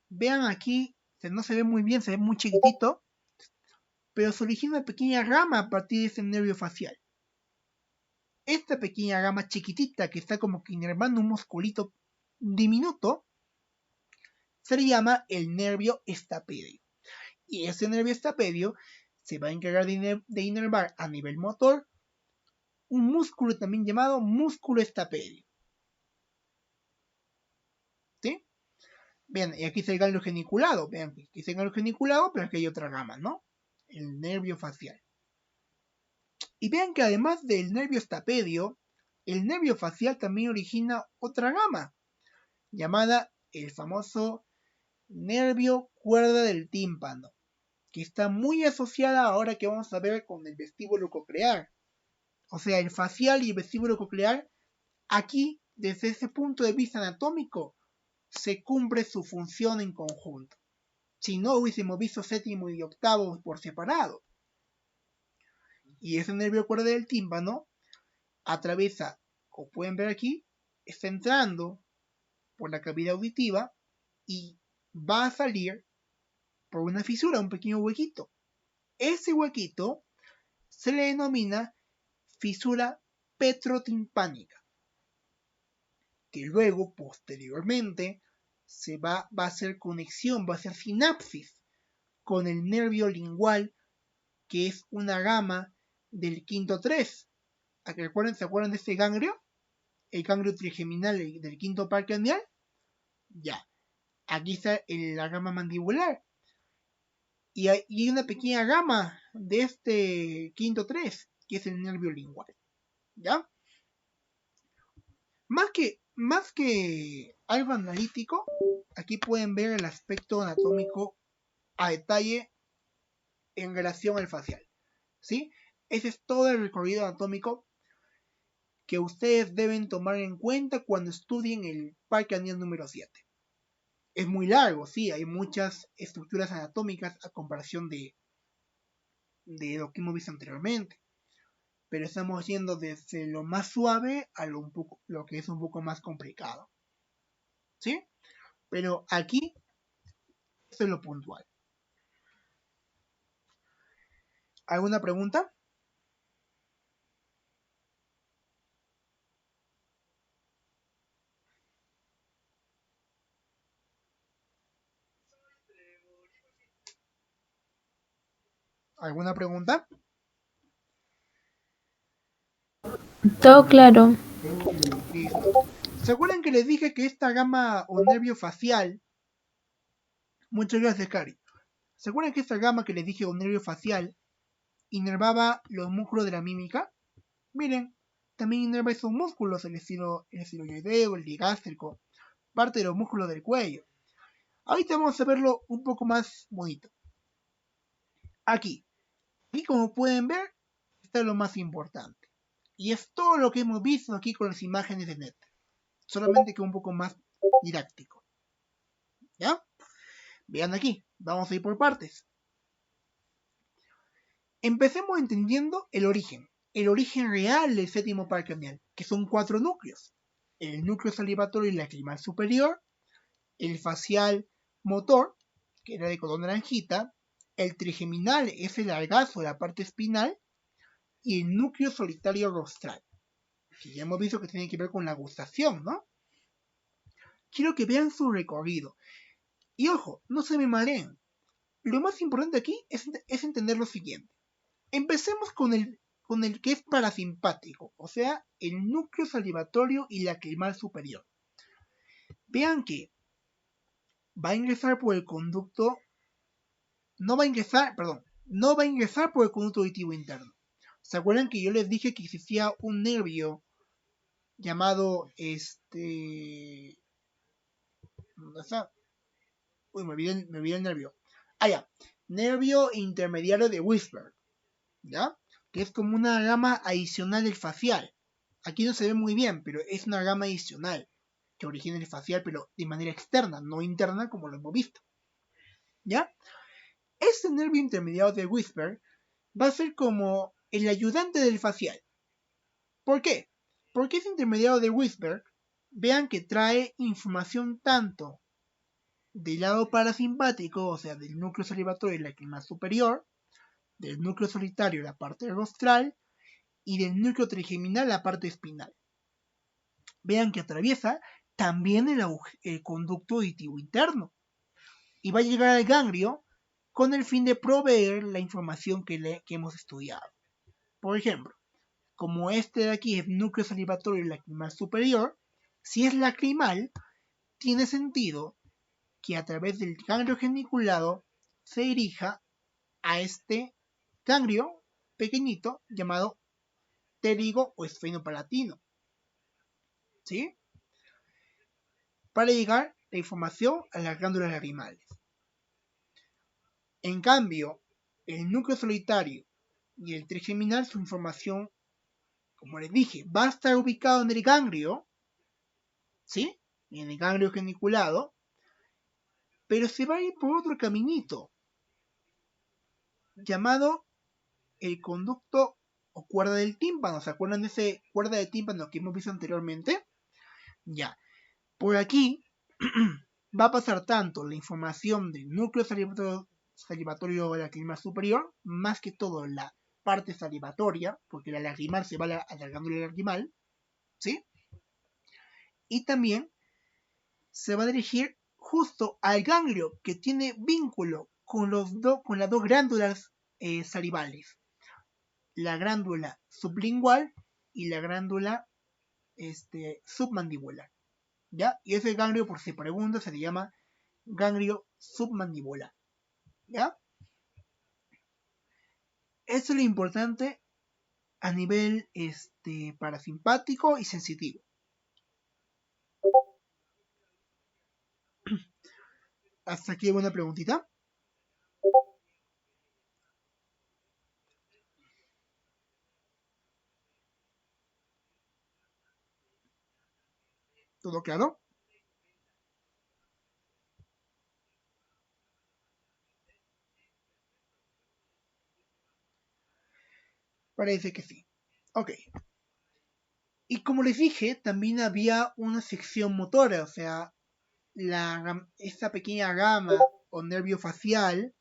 Speaker 1: vean aquí, no se ve muy bien, se ve muy chiquitito, pero se origina una pequeña rama a partir de ese nervio facial. Esta pequeña rama chiquitita que está como que inervando un musculito diminuto, se le llama el nervio estapedio. Y ese nervio estapedio se va a encargar de inervar a nivel motor un músculo también llamado músculo estapedio. ¿Sí? Vean, y aquí está el ganglio geniculado. Vean, aquí está el ganglio geniculado, pero aquí hay otra rama, ¿no? El nervio facial. Y vean que además del nervio estapedio, el nervio facial también origina otra gama, llamada el famoso nervio cuerda del tímpano, que está muy asociada ahora que vamos a ver con el vestíbulo coclear. O sea, el facial y el vestíbulo coclear, aquí, desde ese punto de vista anatómico, se cumple su función en conjunto. Si no, hubiésemos visto séptimo y octavo por separado. Y ese nervio cuerda del tímpano atraviesa, como pueden ver aquí, está entrando por la cavidad auditiva y va a salir por una fisura, un pequeño huequito. Ese huequito se le denomina fisura petrotimpánica, que luego, posteriormente, va a hacer conexión, va a hacer sinapsis con el nervio lingual, que es una gama del quinto 3. ¿Se acuerdan de ese ganglio? El ganglio trigeminal del quinto par craneal. Ya. Aquí está la gama mandibular. Y hay una pequeña gama de este quinto 3, que es el nervio lingual. ¿Ya? Más que algo analítico, aquí pueden ver el aspecto anatómico a detalle en relación al facial, ¿sí? Ese es todo el recorrido anatómico que ustedes deben tomar en cuenta cuando estudien el parque anual número 7. Es muy largo, sí, hay muchas estructuras anatómicas a comparación de lo que hemos visto anteriormente, pero estamos yendo desde lo más suave a lo que es un poco más complicado, ¿sí? Pero aquí, esto es lo puntual. ¿Alguna pregunta? ¿Alguna pregunta?
Speaker 3: Todo claro.
Speaker 1: Listo. ¿Se acuerdan que les dije que esta gama o nervio facial? Muchas gracias, Cari. ¿Se acuerdan que esta gama que les dije o nervio facial inervaba los músculos de la mímica? Miren, también inerva esos músculos, el estiloideo, el digástrico, parte de los músculos del cuello. Ahorita vamos a verlo un poco más bonito. Aquí como pueden ver, está lo más importante. Y es todo lo que hemos visto aquí con las imágenes de NET. Solamente que un poco más didáctico. ¿Ya? Vean aquí, vamos a ir por partes. Empecemos entendiendo el origen real del séptimo parque anual, que son 4 núcleos. El núcleo salivatorio y lacrimal superior, el facial motor, que era de color naranjita, el trigeminal es el largazo de la parte espinal, y el núcleo solitario rostral, que ya hemos visto que tiene que ver con la gustación, ¿no? Quiero que vean su recorrido. Y ojo, no se me mareen. Lo más importante aquí es entender lo siguiente. Empecemos con el que es parasimpático, o sea, el núcleo salivatorio y lacrimal superior. Vean que va a ingresar por el conducto, no va a ingresar por el conducto auditivo interno. ¿Se acuerdan que yo les dije que existía un nervio llamado ¿dónde está? Uy, me olvidé el nervio. Ah, ya. Nervio intermediario de Wisberg, ¿ya? Que es como una rama adicional del facial. Aquí no se ve muy bien, pero es una rama adicional que origina el facial, pero de manera externa, no interna como lo hemos visto. ¿Ya? Este nervio intermediario de Wisberg va a ser como el ayudante del facial. ¿Por qué? Porque ese intermediario de Wisberg, vean que trae información tanto del lado parasimpático, o sea, del núcleo salivatorio y lacrimal superior, del núcleo solitario, la parte rostral, y del núcleo trigeminal, la parte espinal. Vean que atraviesa también el conducto auditivo interno y va a llegar al ganglio con el fin de proveer la información que hemos estudiado. Por ejemplo, como este de aquí es núcleo salivatorio y lacrimal superior, si es lacrimal, tiene sentido que a través del ganglio geniculado se dirija a este ganglio pequeñito llamado pterigo o esfenopalatino, ¿sí? Para llegar la información a las glándulas lacrimales. En cambio, el núcleo solitario y el trigeminal, su información, como les dije, va a estar ubicado en el ganglio, ¿sí? En el ganglio geniculado, pero se va a ir por otro caminito llamado el conducto o cuerda del tímpano. ¿Se acuerdan de ese cuerda de tímpano que hemos visto anteriormente? Ya. Por aquí va a pasar tanto la información del núcleo salivatorio lacrimal superior, más que todo la parte salivatoria, porque la lacrimal se va a la glándula lacrimal, ¿sí? Y también se va a dirigir justo al ganglio que tiene vínculo con las dos glándulas salivales, la glándula sublingual y la glándula submandibular, ¿ya? Y ese ganglio, por si pregunta, se le llama ganglio submandibular, ¿ya? Eso es lo importante a nivel parasimpático y sensitivo. ¿Hasta aquí alguna preguntita? ¿Todo claro? Parece que sí. Ok. Y como les dije, también había una sección motora, o sea, esta pequeña gama o nervio facial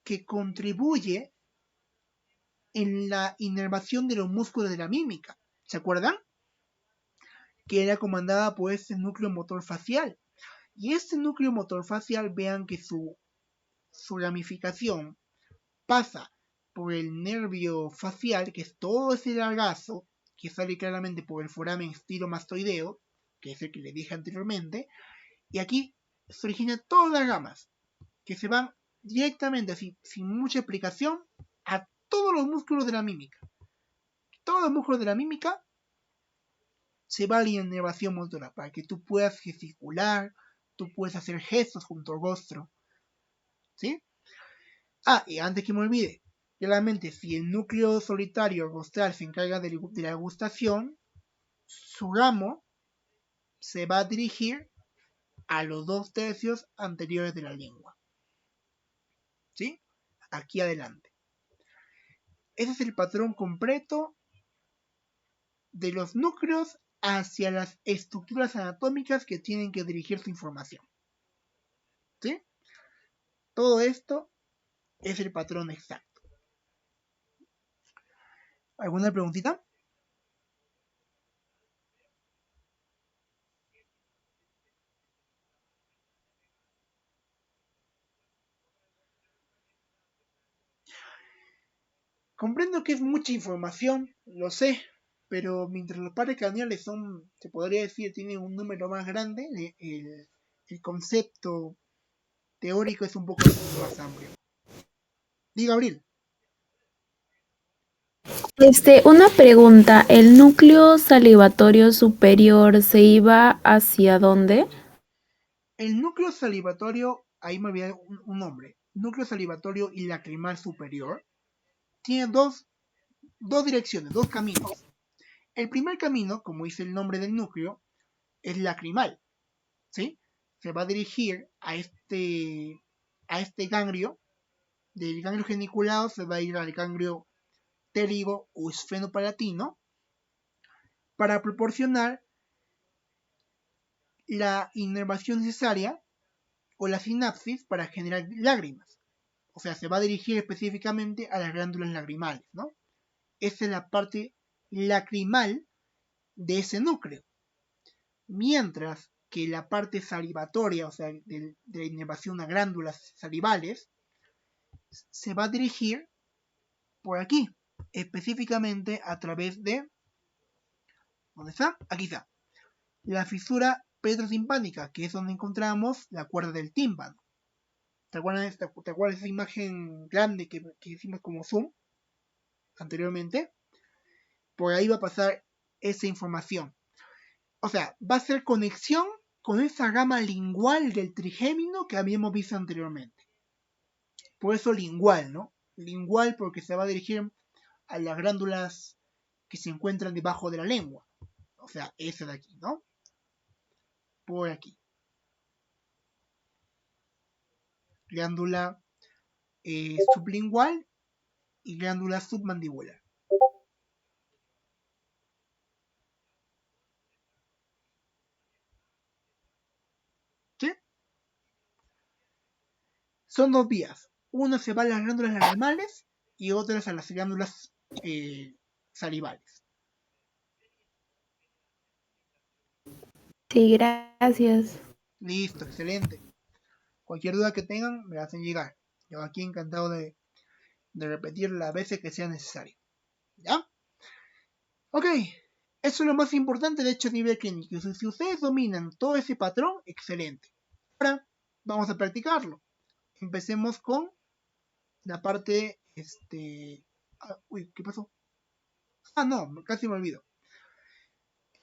Speaker 1: que contribuye en la inervación de los músculos de la mímica. ¿Se acuerdan? Que era comandada por este núcleo motor facial. Y este núcleo motor facial, vean que su ramificación pasa por el nervio facial, que es todo ese largazo que sale claramente por el foramen estilomastoideo, que es el que les dije anteriormente, y aquí se originan todas las ramas, que se van directamente, así, sin mucha explicación, a todos los músculos de la mímica. Todos los músculos de la mímica se va a la inervación motora para que tú puedas gesticular, tú puedes hacer gestos junto al rostro, ¿sí? Ah, y antes que me olvide, claramente si el núcleo solitario rostral se encarga de la gustación, su ramo se va a dirigir a los 2/3 anteriores de la lengua, ¿sí? Aquí adelante. Ese es el patrón completo de los núcleos hacia las estructuras anatómicas que tienen que dirigir su información, ¿sí? Todo esto es el patrón exacto. ¿Alguna preguntita? Comprendo que es mucha información, lo sé, pero mientras los pares craneales son, se podría decir, tienen un número más grande, el concepto teórico es un poco más amplio. Diga, Abril.
Speaker 3: Una pregunta, ¿el núcleo salivatorio superior se iba hacia dónde?
Speaker 1: El núcleo salivatorio, ahí me olvidé un nombre, núcleo salivatorio y lacrimal superior, tiene dos direcciones, dos caminos. El primer camino, como dice el nombre del núcleo, es lacrimal, ¿sí? Se va a dirigir a este ganglio. Del ganglio geniculado se va a ir al ganglio pterigo o esfenopalatino para proporcionar la inervación necesaria o la sinapsis para generar lágrimas. O sea, se va a dirigir específicamente a las glándulas lagrimales, ¿no? Esa es la parte lacrimal de ese núcleo. Mientras que la parte salivatoria, o sea, de la inervación a glándulas salivales, se va a dirigir por aquí, específicamente a través de, ¿dónde está? Aquí está, la fisura petrosimpánica, que es donde encontramos la cuerda del tímpano. ¿Te acuerdas de esa imagen grande que hicimos como zoom anteriormente? Por ahí va a pasar esa información. O sea, va a ser conexión con esa gama lingual del trigémino que habíamos visto anteriormente. Por eso lingual, ¿no? Lingual porque se va a dirigir a las glándulas que se encuentran debajo de la lengua. O sea, esa de aquí, ¿no? Por aquí. Glándula sublingual y glándula submandibular. ¿Sí? Son dos vías. Una se va a las glándulas lagrimales y otras a las glándulas salivales.
Speaker 3: Sí, gracias.
Speaker 1: Listo, excelente. Cualquier duda que tengan, me la hacen llegar. Yo aquí encantado de repetir las veces que sea necesario. ¿Ya? Ok, eso es lo más importante de hecho a nivel clínico. Si ustedes dominan todo ese patrón, excelente. Ahora vamos a practicarlo. Empecemos con la parte, uy, ¿qué pasó? Ah, no, casi me olvido.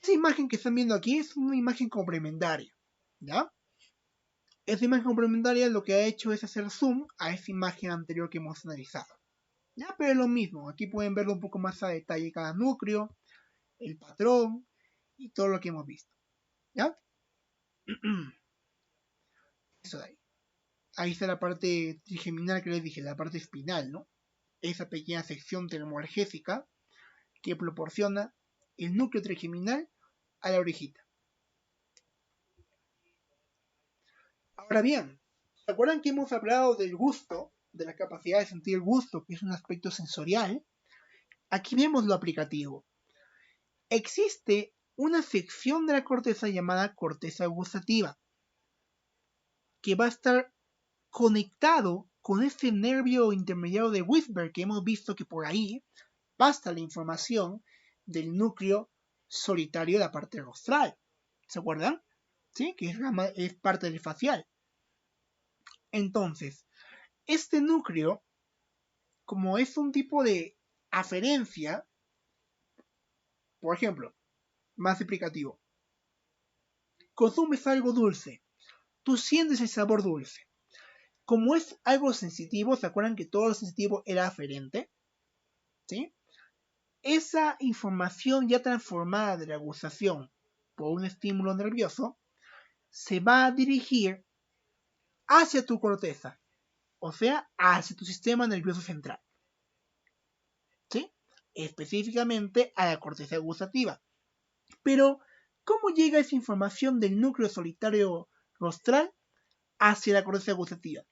Speaker 1: Esa imagen que están viendo aquí es una imagen complementaria, ¿ya? Esa imagen complementaria lo que ha hecho es hacer zoom a esa imagen anterior que hemos analizado. Ya, pero es lo mismo. Aquí pueden verlo un poco más a detalle cada núcleo, el patrón y todo lo que hemos visto. ¿Ya? Eso de ahí. Ahí está la parte trigeminal que les dije, la parte espinal, ¿no? Esa pequeña sección termoalgésica que proporciona el núcleo trigeminal a la orejita. Ahora bien, ¿se acuerdan que hemos hablado del gusto, de la capacidad de sentir el gusto, que es un aspecto sensorial? Aquí vemos lo aplicativo. Existe una sección de la corteza llamada corteza gustativa, que va a estar conectado con ese nervio intermediario de Wisberg que hemos visto que por ahí pasa la información del núcleo solitario de la parte rostral. ¿Se acuerdan? ¿Sí? Que es parte del facial. Entonces, este núcleo, como es un tipo de aferencia, por ejemplo, más explicativo, consumes algo dulce, tú sientes el sabor dulce. Como es algo sensitivo, ¿se acuerdan que todo lo sensitivo era aferente? ¿Sí? Esa información ya transformada de la gustación por un estímulo nervioso se va a dirigir hacia tu corteza, o sea, hacia tu sistema nervioso central. ¿Sí? Específicamente a la corteza gustativa. Pero, ¿cómo llega esa información del núcleo solitario rostral hacia la corteza gustativa?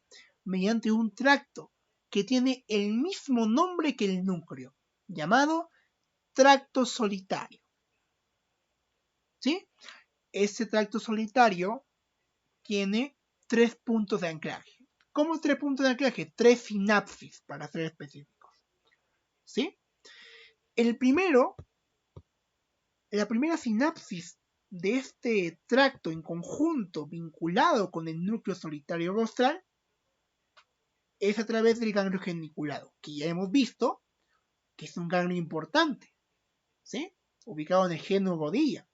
Speaker 1: Mediante un tracto que tiene el mismo nombre que el núcleo, llamado tracto solitario. ¿Sí? Este tracto solitario tiene 3 puntos de anclaje. ¿Cómo 3 puntos de anclaje? 3 sinapsis, para ser específicos. ¿Sí? El primero, la primera sinapsis de este tracto en conjunto vinculado con el núcleo solitario rostral es a través del ganglio geniculado, que ya hemos visto que es un ganglio importante, ¿sí? Ubicado en el género rodilla.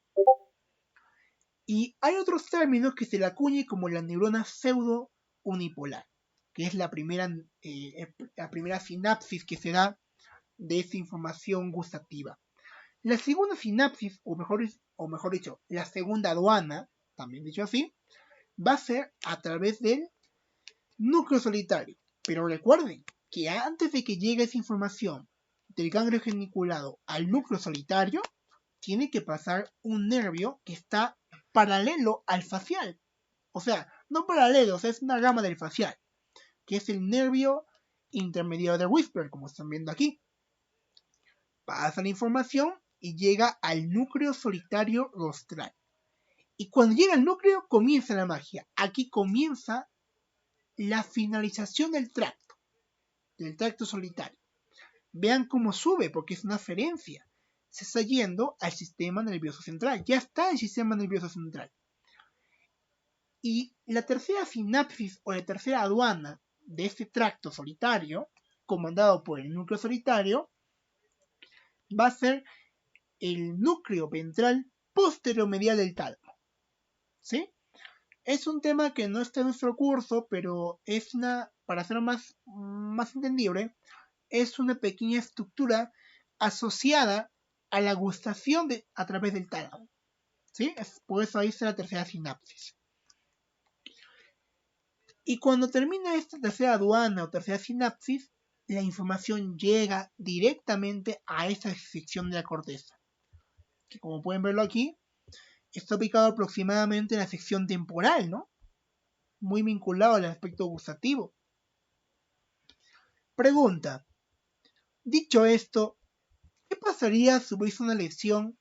Speaker 1: Y hay otros términos que se le acuñe como la neurona pseudo unipolar, que es la primera sinapsis que se da de esa información gustativa. La segunda sinapsis, o mejor dicho, la segunda aduana, también dicho así, va a ser a través del núcleo solitario. Pero recuerden que antes de que llegue esa información del ganglio geniculado al núcleo solitario, tiene que pasar un nervio que está paralelo al facial. O sea, no paralelo, o sea, es una rama del facial, que es el nervio intermediario de Wisberg, como están viendo aquí. Pasa la información y llega al núcleo solitario rostral. Y cuando llega al núcleo, comienza la magia. Aquí comienza la finalización del tracto solitario. Vean cómo sube, porque es una aferencia. Se está yendo al sistema nervioso central. Ya está el sistema nervioso central. Y la tercera sinapsis o la tercera aduana de este tracto solitario, comandado por el núcleo solitario, va a ser el núcleo ventral posteromedial del tálamo. ¿Sí? Es un tema que no está en nuestro curso, pero es para hacerlo más entendible, es una pequeña estructura asociada a la gustación a través del tálamo. ¿Sí? Por eso ahí está la tercera sinapsis. Y cuando termina esta tercera aduana o tercera sinapsis, la información llega directamente a esa sección de la corteza, que como pueden verlo aquí, está ubicado aproximadamente en la sección temporal, ¿no? Muy vinculado al aspecto gustativo. Pregunta: dicho esto, ¿qué pasaría si hubiese una lesión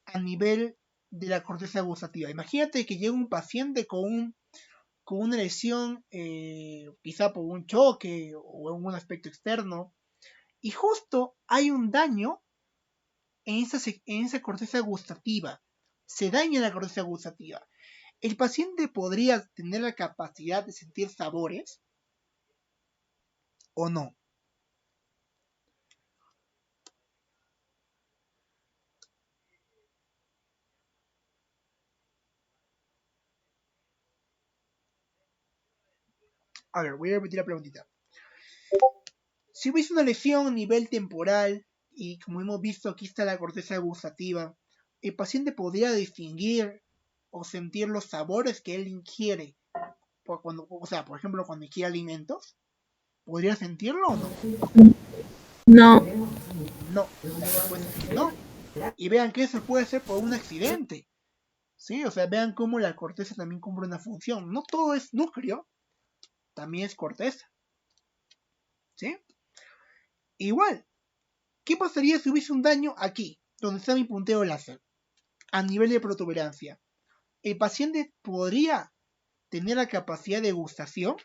Speaker 1: a nivel de la corteza gustativa? Imagínate que llega un paciente con una lesión, quizá por un choque o en un aspecto externo, y justo hay un daño en esa corteza gustativa. Se daña la corteza gustativa. ¿El paciente podría tener la capacidad de sentir sabores o no? A ver, voy a repetir la preguntita. Si hubiese una lesión a nivel temporal, y como hemos visto aquí está la corteza gustativa, el paciente podría distinguir o sentir los sabores que él ingiere, por ejemplo, cuando ingiere alimentos. ¿Podría sentirlo o no?
Speaker 3: No.
Speaker 1: No, la respuesta es no. Y vean que eso puede ser por un accidente. ¿Sí? O sea, vean cómo la corteza también cumple una función. No todo es núcleo, también es corteza. ¿Sí? Igual, ¿qué pasaría si hubiese un daño aquí, donde está mi puntero láser, a nivel de protuberancia? ¿El paciente podría tener la capacidad de gustación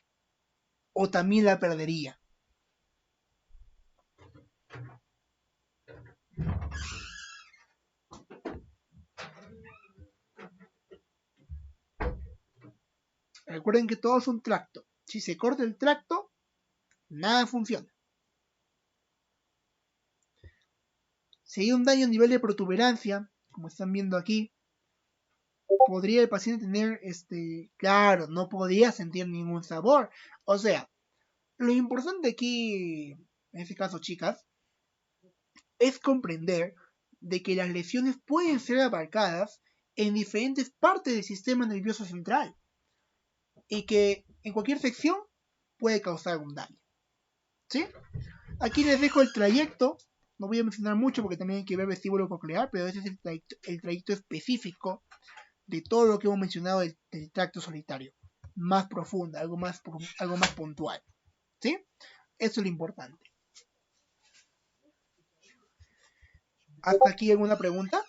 Speaker 1: o también la perdería? Recuerden que todo es un tracto. Si se corta el tracto, nada funciona. Si hay un daño a nivel de protuberancia, como están viendo aquí, podría el paciente tener, claro, no podría sentir ningún sabor. O sea, lo importante aquí, en este caso, chicas, es comprender de que las lesiones pueden ser abarcadas en diferentes partes del sistema nervioso central y que en cualquier sección puede causar un daño. ¿Sí? Aquí les dejo el trayecto, no voy a mencionar mucho porque también hay que ver vestíbulo coclear, pero ese es el trayecto específico de todo lo que hemos mencionado del tracto solitario, más profundo, algo más puntual. ¿Sí? Eso es lo importante. ¿Hasta aquí alguna pregunta?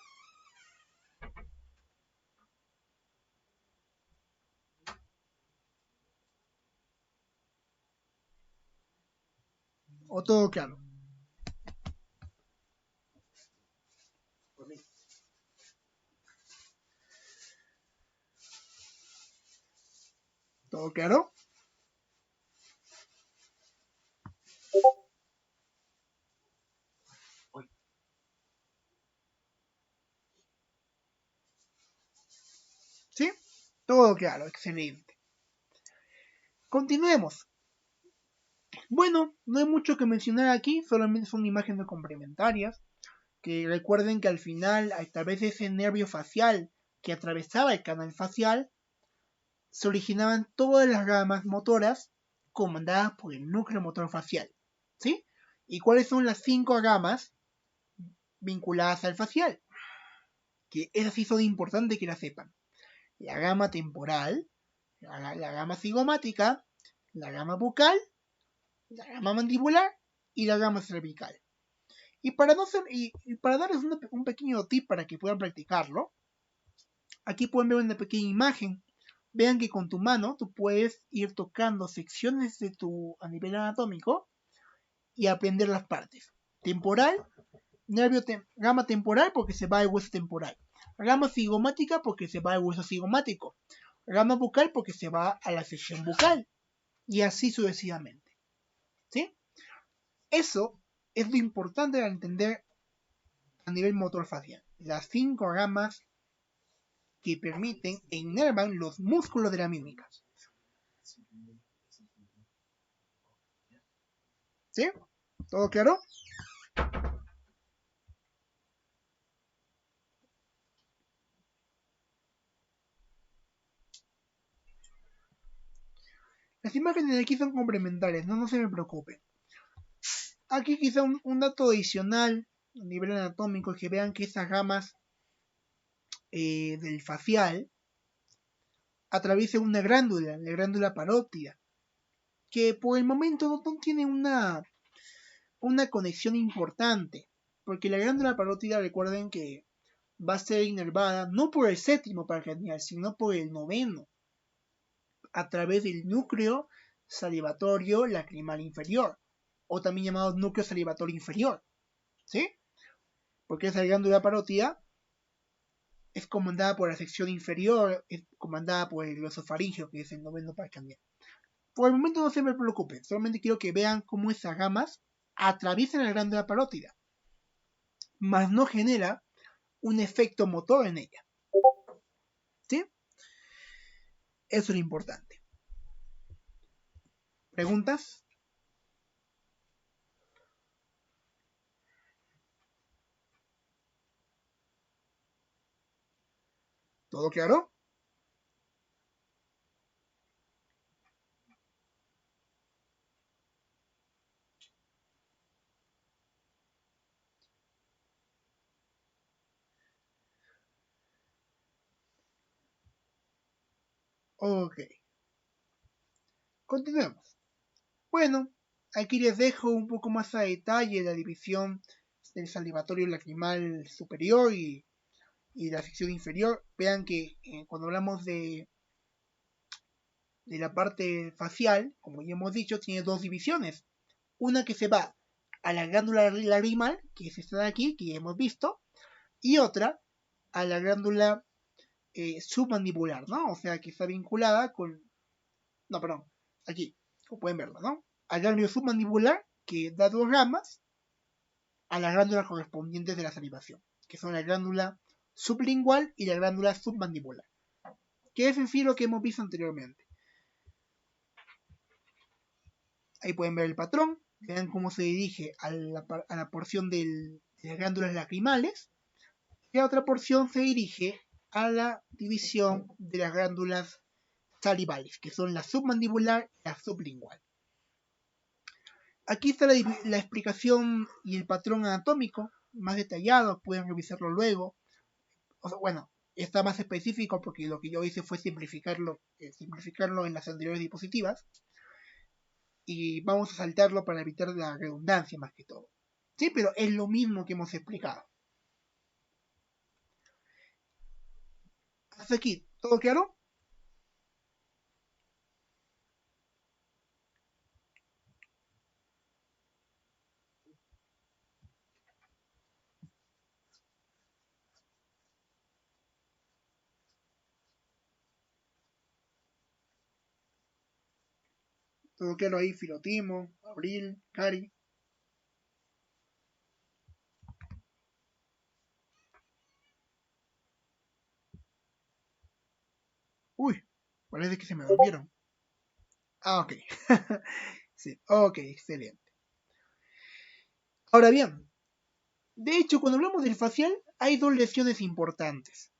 Speaker 1: ¿O todo claro? ¿Todo claro? ¿Sí? Todo claro, excelente. Continuemos. Bueno, no hay mucho que mencionar aquí, solamente son imágenes complementarias, que recuerden que al final, a través de ese nervio facial que atravesaba el canal facial, se originaban todas las ramas motoras comandadas por el núcleo motor facial. ¿Sí? ¿Y cuáles son las 5 ramas vinculadas al facial? Que esas sí son importantes que las sepan. La rama temporal, la rama cigomática, la rama bucal, la rama mandibular y la rama cervical. Y para darles un pequeño tip para que puedan practicarlo, aquí pueden ver una pequeña imagen. Vean que con tu mano tú puedes ir tocando secciones de a nivel anatómico y aprender las partes. Temporal, rama temporal porque se va al hueso temporal. Rama cigomática porque se va al hueso cigomático. Rama bucal porque se va a la sección bucal. Y así sucesivamente. ¿Sí? Eso es lo importante para entender a nivel motor facial. Las 5 ramas que permiten e inervan los músculos de la mímica. ¿Sí? ¿Todo claro? Las imágenes de aquí son complementarias, no se me preocupen. Aquí quizá un dato adicional a nivel anatómico, que vean que esas ramas del facial atraviesan una glándula, la glándula parótida, que por el momento no tiene una conexión importante, porque la glándula parótida, recuerden que va a ser inervada no por el séptimo par craneal, sino por el noveno, a través del núcleo salivatorio lacrimal inferior, o también llamado núcleo salivatorio inferior, ¿sí? Porque esa glándula parótida es comandada por la sección inferior, es comandada por el glosofaringeo, que es el noveno par craneal. Por el momento no se me preocupen, solamente quiero que vean cómo esas ramas atraviesan la glándula parótida, mas no genera un efecto motor en ella. ¿Sí? Eso es lo importante. ¿Preguntas? ¿Todo claro? Ok. Continuemos. Bueno, aquí les dejo un poco más a detalle la división del salivatorio lacrimal superior y la sección inferior. Vean que cuando hablamos de la parte facial, como ya hemos dicho, tiene dos divisiones. Una que se va a la glándula lagrimal, que es esta de aquí, que ya hemos visto, y otra a la glándula submandibular, ¿no? O sea, que está vinculada con... No, perdón, aquí, como pueden verlo, ¿no? Al gánglio submandibular, que da dos ramas, a las glándulas correspondientes de la salivación, que son la glándula sublingual y la glándula submandibular, que es en sí lo que hemos visto anteriormente. Ahí pueden ver el patrón, vean cómo se dirige a la porción de las glándulas lacrimales, y la otra porción se dirige a la división de las glándulas salivales, que son la submandibular y la sublingual. Aquí está la explicación y el patrón anatómico más detallado, pueden revisarlo luego. O sea, bueno, está más específico porque lo que yo hice fue simplificarlo en las anteriores diapositivas. Y vamos a saltarlo para evitar la redundancia más que todo. Sí, pero es lo mismo que hemos explicado. Hasta aquí, ¿todo claro? ¿Todo claro ahí, Filotimo, Abril, Cari? Uy, parece que se me durmieron. Ah, ok. Sí, ok, excelente. Ahora bien, de hecho, cuando hablamos del facial, hay dos lesiones importantes.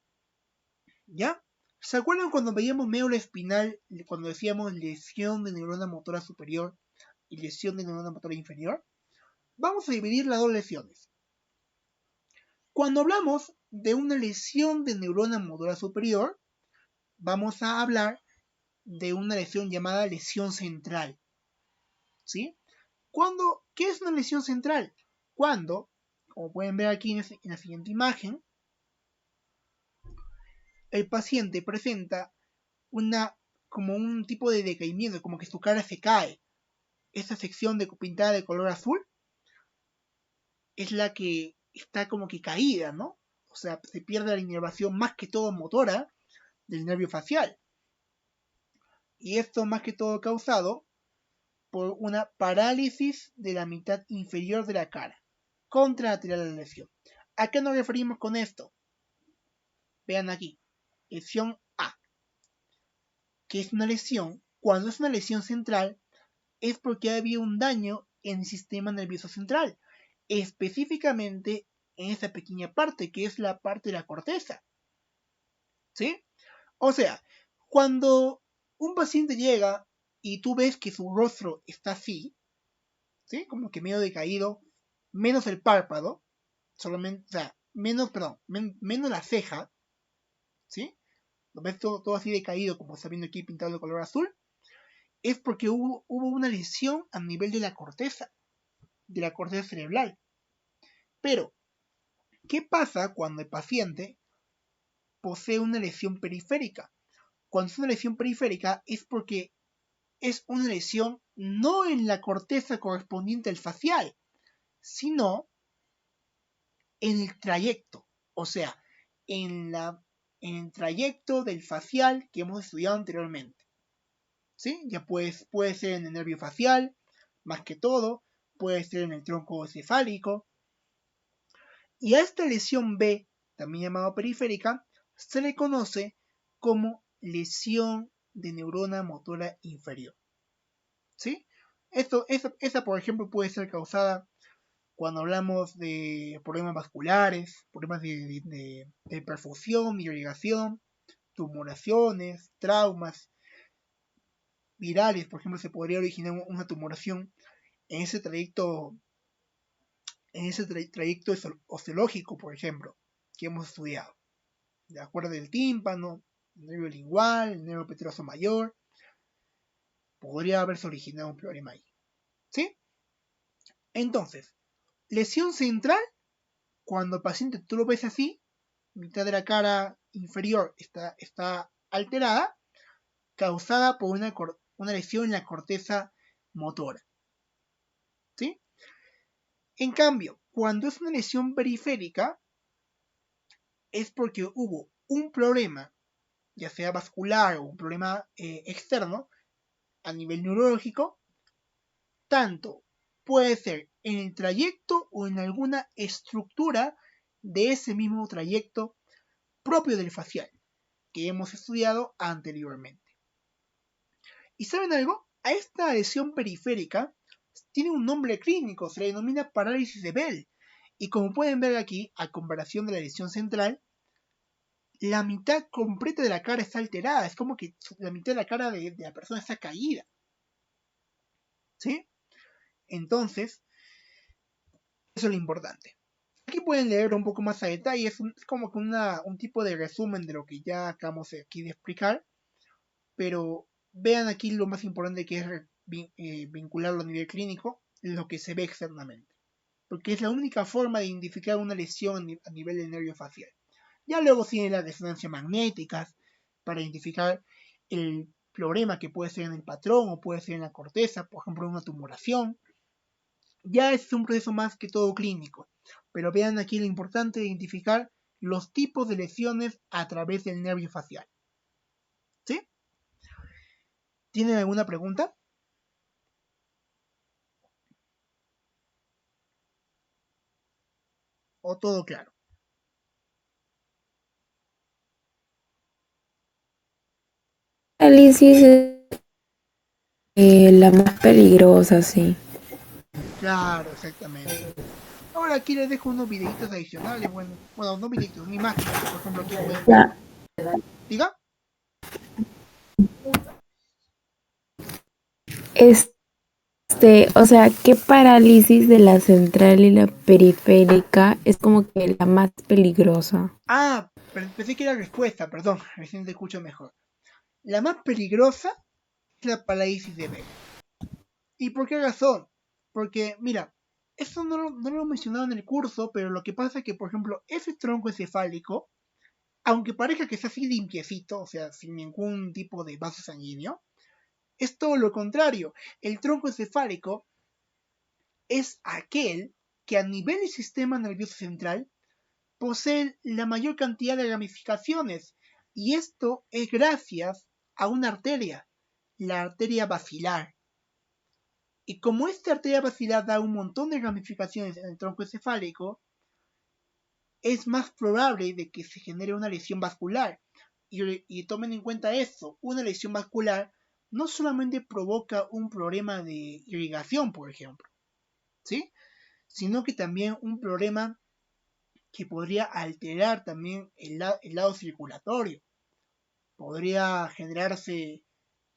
Speaker 1: ¿Ya? ¿Se acuerdan cuando veíamos médula espinal, cuando decíamos lesión de neurona motora superior y lesión de neurona motora inferior? Vamos a dividir las dos lesiones. Cuando hablamos de una lesión de neurona motora superior, vamos a hablar de una lesión llamada lesión central. ¿Sí? ¿Qué es una lesión central? Cuando, como pueden ver aquí en la siguiente imagen, el paciente presenta como un tipo de decaimiento, como que su cara se cae. Esa sección pintada de color azul es la que está como que caída, ¿no? O sea, se pierde la inervación más que todo motora del nervio facial. Y esto más que todo causado por una parálisis de la mitad inferior de la cara, contralateral a la lesión. ¿A qué nos referimos con esto? Vean aquí, lesión A, que es una lesión, cuando es una lesión central, es porque había un daño en el sistema nervioso central, específicamente en esa pequeña parte, que es la parte de la corteza. ¿Sí? O sea, cuando un paciente llega y tú ves que su rostro está así, ¿sí? Como que medio decaído, menos el párpado, solamente, o sea, menos la ceja, ¿sí? Lo ves todo así decaído, como está viendo aquí pintado de color azul, es porque hubo una lesión a nivel de la corteza cerebral. Pero, ¿qué pasa cuando el paciente posee una lesión periférica? Cuando es una lesión periférica es porque es una lesión no en la corteza correspondiente al facial, sino en el trayecto, o sea, en el trayecto del facial que hemos estudiado anteriormente. ¿Sí? Ya puede ser en el nervio facial, más que todo, puede ser en el tronco cefálico. Y a esta lesión B, también llamada periférica, se le conoce como lesión de neurona motora inferior. ¿Sí? Esa, por ejemplo, puede ser causada cuando hablamos de problemas vasculares, problemas de perfusión, de irrigación, tumoraciones, traumas virales. Por ejemplo, se podría originar una tumoración en ese trayecto, trayecto osteológico, por ejemplo, que hemos estudiado. De acuerdo del tímpano, el nervio lingual, el nervio petroso mayor, podría haberse originado un problema ahí. ¿Sí? Entonces, lesión central, cuando el paciente tú lo ves así, mitad de la cara inferior está alterada, causada por una lesión en la corteza motora. ¿Sí? En cambio, cuando es una lesión periférica, es porque hubo un problema, ya sea vascular o un problema externo, a nivel neurológico, tanto puede ser en el trayecto o en alguna estructura de ese mismo trayecto propio del facial, que hemos estudiado anteriormente. ¿Y saben algo? A esta lesión periférica tiene un nombre clínico, se le denomina parálisis de Bell. Y como pueden ver aquí, a comparación de la lesión central, la mitad completa de la cara está alterada. Es como que la mitad de la cara de la persona está caída. ¿Sí? Entonces, eso es lo importante. Aquí pueden leer un poco más a detalle. Es como que un tipo de resumen de lo que ya acabamos aquí de explicar. Pero vean aquí lo más importante que es vincularlo a nivel clínico, lo que se ve externamente. Porque es la única forma de identificar una lesión a nivel del nervio facial. Ya luego tiene las resonancias magnéticas para identificar el problema que puede ser en el patrón o puede ser en la corteza, por ejemplo, una tumoración. Ya es un proceso más que todo clínico. Pero vean aquí lo importante de identificar los tipos de lesiones a través del nervio facial. ¿Sí? ¿Tienen alguna pregunta? ¿O todo claro?
Speaker 3: Análisis es la más peligrosa, sí.
Speaker 1: Claro, exactamente. Ahora aquí les dejo unos videitos adicionales, bueno, no videitos, son imágenes, por ejemplo aquí pueden ver.
Speaker 3: La,
Speaker 1: ¿Diga?
Speaker 3: o sea, ¿qué parálisis de la central y la periférica es como que la más peligrosa?
Speaker 1: Ah, pensé que era respuesta, perdón, recién te escucho mejor. La más peligrosa es la parálisis de Bell. ¿Y por qué razón? Porque, mira, esto no lo he mencionado en el curso, pero lo que pasa es que, por ejemplo, ese tronco encefálico, aunque parezca que está así limpiecito, o sea, sin ningún tipo de vaso sanguíneo, es todo lo contrario. El tronco encefálico es aquel que a nivel del sistema nervioso central posee la mayor cantidad de ramificaciones, y esto es gracias a una arteria, la arteria basilar. Y como esta arteria basilar da un montón de ramificaciones en el tronco encefálico, es más probable de que se genere una lesión vascular. Y tomen en cuenta eso, una lesión vascular no solamente provoca un problema de irrigación, por ejemplo, ¿sí? Sino que también un problema que podría alterar también el lado circulatorio. Podría generarse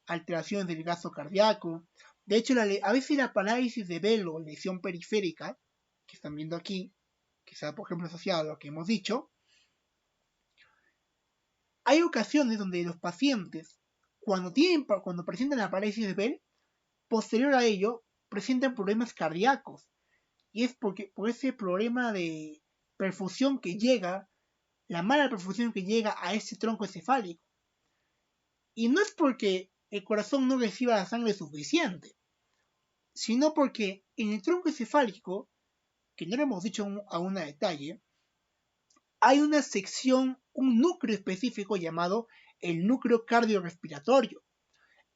Speaker 1: alteraciones del gasto cardíaco. De hecho, a veces la parálisis de Bell o lesión periférica, que están viendo aquí, que está por ejemplo asociada a lo que hemos dicho, hay ocasiones donde los pacientes, cuando presentan la parálisis de Bell, posterior a ello, presentan problemas cardíacos. Y es por ese problema de perfusión que llega, la mala perfusión que llega a ese tronco encefálico. Y no es porque el corazón no reciba la sangre suficiente, sino porque en el tronco encefálico, que no lo hemos dicho aún a detalle, hay una sección, un núcleo específico llamado el núcleo cardiorrespiratorio.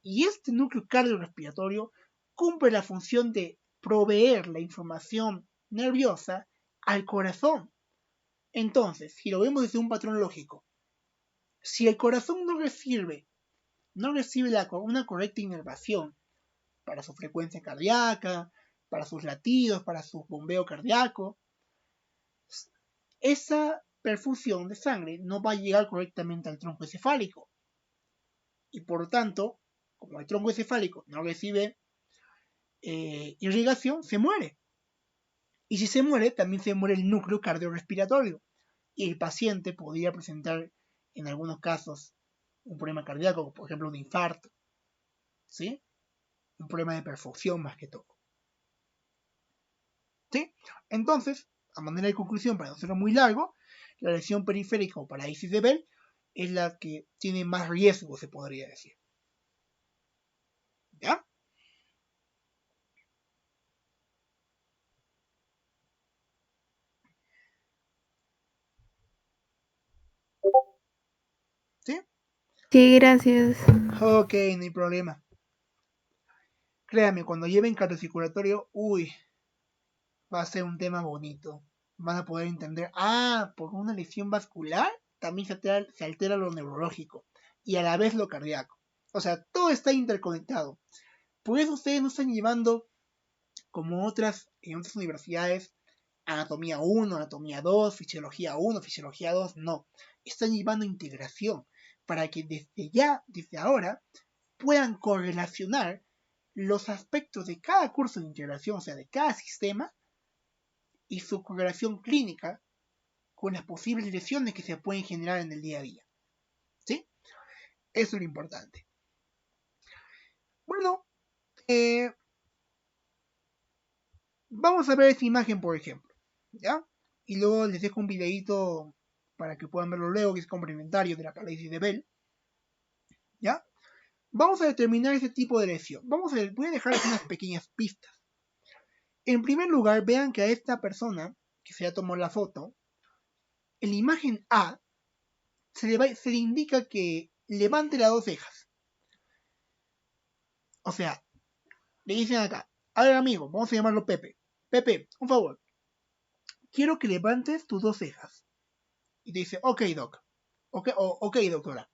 Speaker 1: Y este núcleo cardiorrespiratorio cumple la función de proveer la información nerviosa al corazón. Entonces, si lo vemos desde un patrón lógico, si el corazón no recibe una correcta inervación para su frecuencia cardíaca, para sus latidos, para su bombeo cardíaco. Esa perfusión de sangre no va a llegar correctamente al tronco encefálico. Y por tanto, como el tronco encefálico no recibe irrigación, se muere. Y si se muere, también se muere el núcleo cardiorrespiratorio. Y el paciente podría presentar, en algunos casos, un problema cardíaco, por ejemplo, un infarto. ¿Sí? Un problema de perfusión más que todo. ¿Sí? Entonces, a manera de conclusión, para no hacerlo muy largo, la lesión periférica o parálisis de Bell es la que tiene más riesgo, se podría decir. ¿Ya? ¿Sí?
Speaker 3: Sí, gracias.
Speaker 1: Ok, no hay problema. Créame, cuando lleven cardiocirculatorio, va a ser un tema bonito. Van a poder entender, por una lesión vascular también se altera lo neurológico y a la vez lo cardíaco. O sea, todo está interconectado. Por eso ustedes no están llevando, como en otras universidades, anatomía 1, anatomía 2, fisiología 1, fisiología 2, no. Están llevando integración para que desde ahora, puedan correlacionar los aspectos de cada curso de integración, o sea, de cada sistema, y su correlación clínica con las posibles lesiones que se pueden generar en el día a día. ¿Sí? Eso es lo importante. Bueno, vamos a ver esta imagen, por ejemplo. ¿Ya? Y luego les dejo un videito para que puedan verlo luego, que es complementario de la parálisis de Bell. ¿Ya? Vamos a determinar este tipo de lesión. Voy a dejarles unas pequeñas pistas. En primer lugar, vean que a esta persona que se ha tomado la foto, en la imagen A, se le indica que levante las dos cejas. O sea, le dicen acá, a ver amigo, vamos a llamarlo Pepe. Pepe, un favor, quiero que levantes tus dos cejas. Y te dice, ok doc, ok doctora.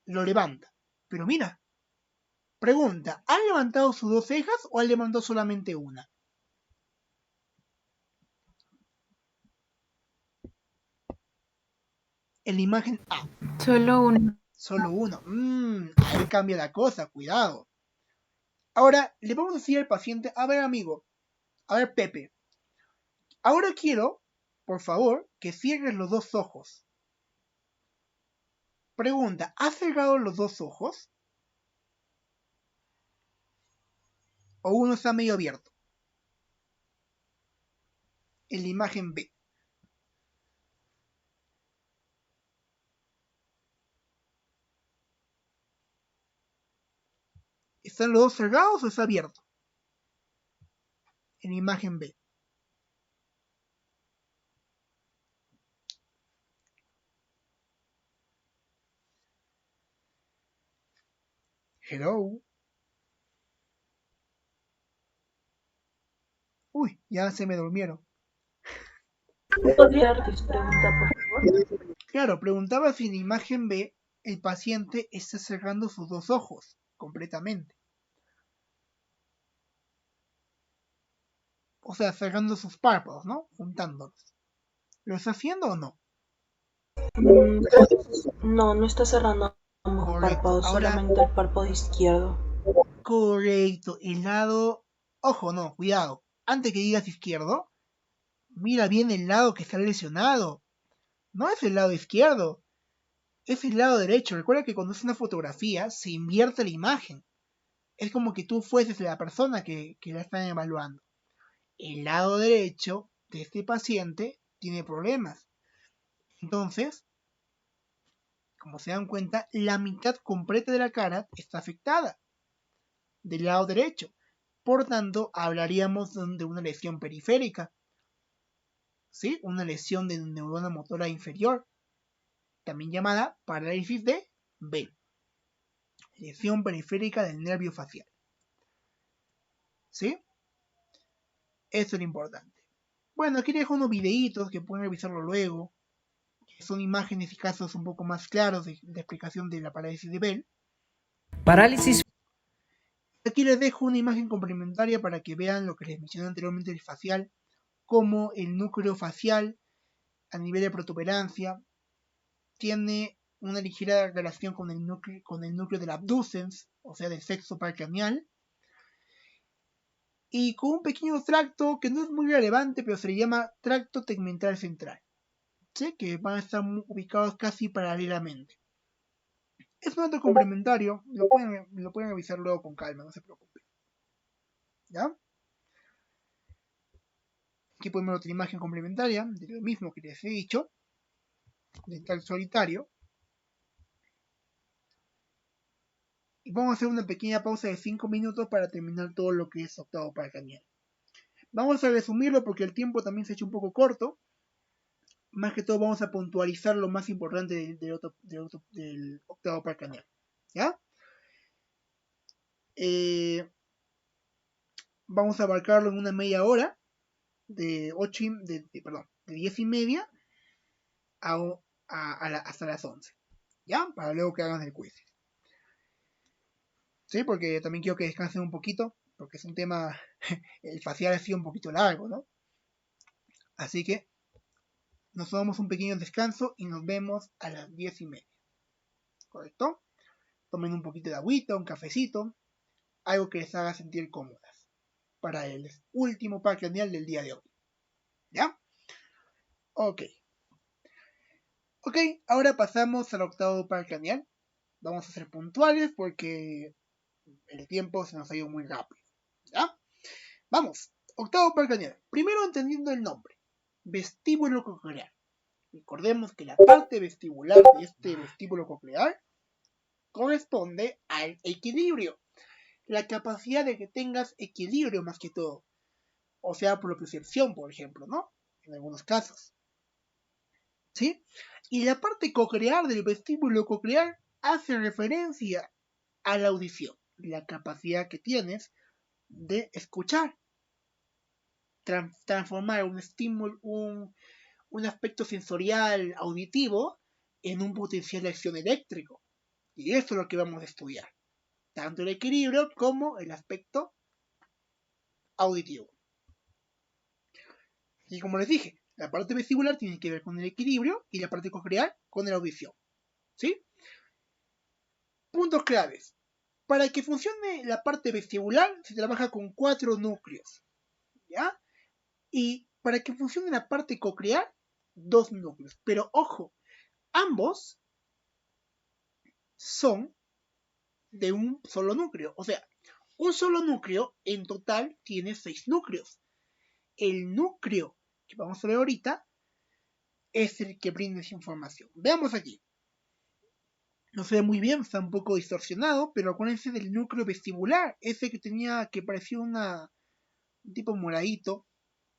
Speaker 1: Lo levanta. Pero mira, pregunta, ¿ha levantado sus dos cejas o ha levantado solamente una? En la imagen A.
Speaker 3: Solo uno.
Speaker 1: Solo uno. Ahí cambia la cosa, cuidado. Ahora, le vamos a decir al paciente, a ver amigo, a ver Pepe, ahora quiero, por favor, que cierres los dos ojos. Pregunta, ¿has cerrado los dos ojos? ¿O uno está medio abierto? En la imagen B. ¿Están los dos cerrados o está abierto? En la imagen B. Hello. Uy, ya se me durmieron.
Speaker 2: ¿Podría dar tu pregunta, por favor?
Speaker 1: Claro, preguntaba si en la imagen B el paciente está cerrando sus dos ojos completamente. O sea, cerrando sus párpados, ¿no? Juntándolos. ¿Lo está haciendo o no?
Speaker 2: No, no está cerrando ambos
Speaker 1: Correcto.
Speaker 2: párpados,
Speaker 1: Ahora,
Speaker 2: solamente el párpado izquierdo.
Speaker 1: correcto. El lado... Ojo, no, cuidado. Antes que digas izquierdo, mira bien el lado que está lesionado. No es el lado izquierdo, es el lado derecho. Recuerda que cuando es una fotografía se invierte la imagen. Es como que tú fueses la persona que la están evaluando. El lado derecho de este paciente tiene problemas. Entonces, como se dan cuenta, la mitad completa de la cara está afectada del lado derecho. Por tanto, hablaríamos de una lesión periférica. ¿Sí? Una lesión de neurona motora inferior, también llamada parálisis de Bell. Lesión periférica del nervio facial. ¿Sí? Eso es lo importante. Bueno, aquí dejo unos videitos que pueden revisarlo luego, que son imágenes y casos un poco más claros de explicación de la parálisis de Bell.
Speaker 4: Parálisis
Speaker 1: Aquí les dejo una imagen complementaria para que vean lo que les mencioné anteriormente del facial, como el núcleo facial a nivel de protuberancia tiene una ligera relación con el núcleo del abducens, o sea, del sexo paracraneal, y con un pequeño tracto que no es muy relevante, pero se le llama tracto tegmental central, ¿sí? Que van a estar ubicados casi paralelamente. Es un dato complementario, lo pueden revisar luego con calma, no se preocupen. ¿Ya? Aquí podemos ver otra imagen complementaria de lo mismo que les he dicho, dental solitario. Y vamos a hacer una pequeña pausa de 5 minutos para terminar todo lo que es octavo paracraneal. Vamos a resumirlo porque el tiempo también se ha hecho un poco corto. Más que todo vamos a puntualizar lo más importante del octavo paracraneal. ¿Ya? Vamos a abarcarlo en una media hora de 10 y media hasta las 11. ¿Ya? Para luego que hagan el quiz. ¿Sí? Porque también quiero que descansen un poquito, porque es un tema, el facial ha sido un poquito largo, ¿no? Así que nos tomamos un pequeño descanso y nos vemos a las 10 y media. ¿Correcto? Tomen un poquito de agüita, un cafecito, algo que les haga sentir cómodas para el último paracraneal del día de hoy. ¿Ya? Ok. Ok, ahora pasamos al octavo paracraneal. Vamos a ser puntuales porque el tiempo se nos ha ido muy rápido. ¿Ya? Vamos, octavo paracraneal. Primero entendiendo el nombre. Vestíbulo coclear. Recordemos que la parte vestibular de este vestíbulo coclear corresponde al equilibrio. La capacidad de que tengas equilibrio más que todo. O sea, por percepción, por ejemplo, ¿no? En algunos casos. ¿Sí? Y la parte coclear del vestíbulo coclear hace referencia a la audición. La capacidad que tienes de escuchar. Transformar un estímulo, un aspecto sensorial auditivo en un potencial de acción eléctrico. Y eso es lo que vamos a estudiar. Tanto el equilibrio como el aspecto auditivo. Y como les dije, la parte vestibular tiene que ver con el equilibrio y la parte coclear con la audición. ¿Sí? Puntos claves. Para que funcione la parte vestibular se trabaja con 4 núcleos. ¿Ya? Y para que funcione la parte coclear, 2 núcleos. Pero ojo, ambos son de un solo núcleo. O sea, un solo núcleo en total tiene 6 núcleos. El núcleo que vamos a ver ahorita es el que brinda esa información. Veamos aquí. No se ve muy bien, está un poco distorsionado, pero acuérdense del núcleo vestibular, ese que parecía un tipo moradito,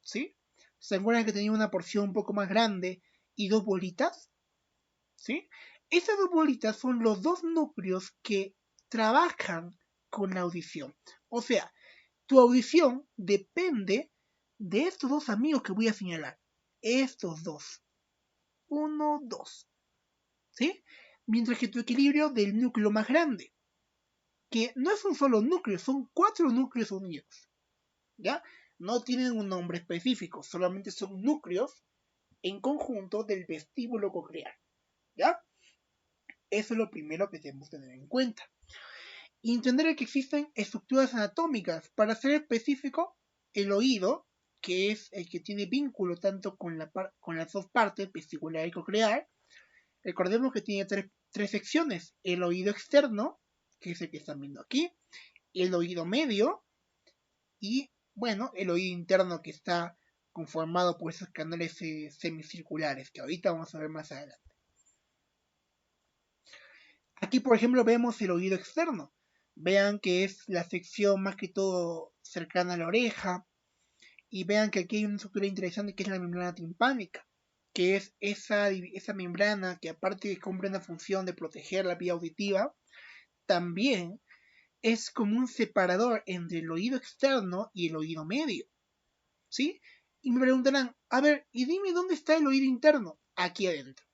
Speaker 1: ¿sí? ¿Se acuerdan que tenía una porción un poco más grande y 2 bolitas? ¿Sí? Esas 2 bolitas son los 2 núcleos que trabajan con la audición. O sea, tu audición depende de estos 2 amigos que voy a señalar. Estos 2. 1, 2. ¿Sí? Mientras que tu equilibrio del núcleo más grande, que no es un solo núcleo, son 4 núcleos unidos. ¿Ya? No tienen un nombre específico, solamente son núcleos en conjunto del vestíbulo coclear. ¿Ya? Eso es lo primero que debemos tener en cuenta. Y entender que existen estructuras anatómicas. Para ser específico, el oído, que es el que tiene vínculo tanto con las 2 partes, vestibular y coclear, recordemos que tiene 3 secciones. El oído externo, que es el que están viendo aquí, el oído medio y, bueno, el oído interno que está conformado por esos canales semicirculares, que ahorita vamos a ver más adelante. Aquí, por ejemplo, vemos el oído externo. Vean que es la sección más que todo cercana a la oreja. Y vean que aquí hay una estructura interesante que es la membrana timpánica, que es esa membrana que aparte de que cumple una función de proteger la vía auditiva, también es como un separador entre el oído externo y el oído medio. ¿Sí? Y me preguntarán, a ver, y dime dónde está el oído interno. Aquí adentro.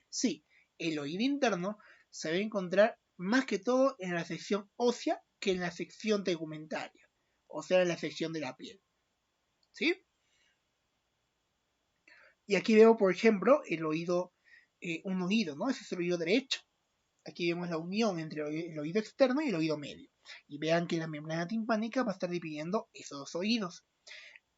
Speaker 1: Sí, el oído interno se va a encontrar más que todo en la sección ósea que en la sección tegumentaria, o sea, en la sección de la piel. ¿Sí? Y aquí veo, por ejemplo, el oído, un oído, ¿no? Ese es el oído derecho. Aquí vemos la unión entre el oído externo y el oído medio. Y vean que la membrana timpánica va a estar dividiendo esos dos oídos.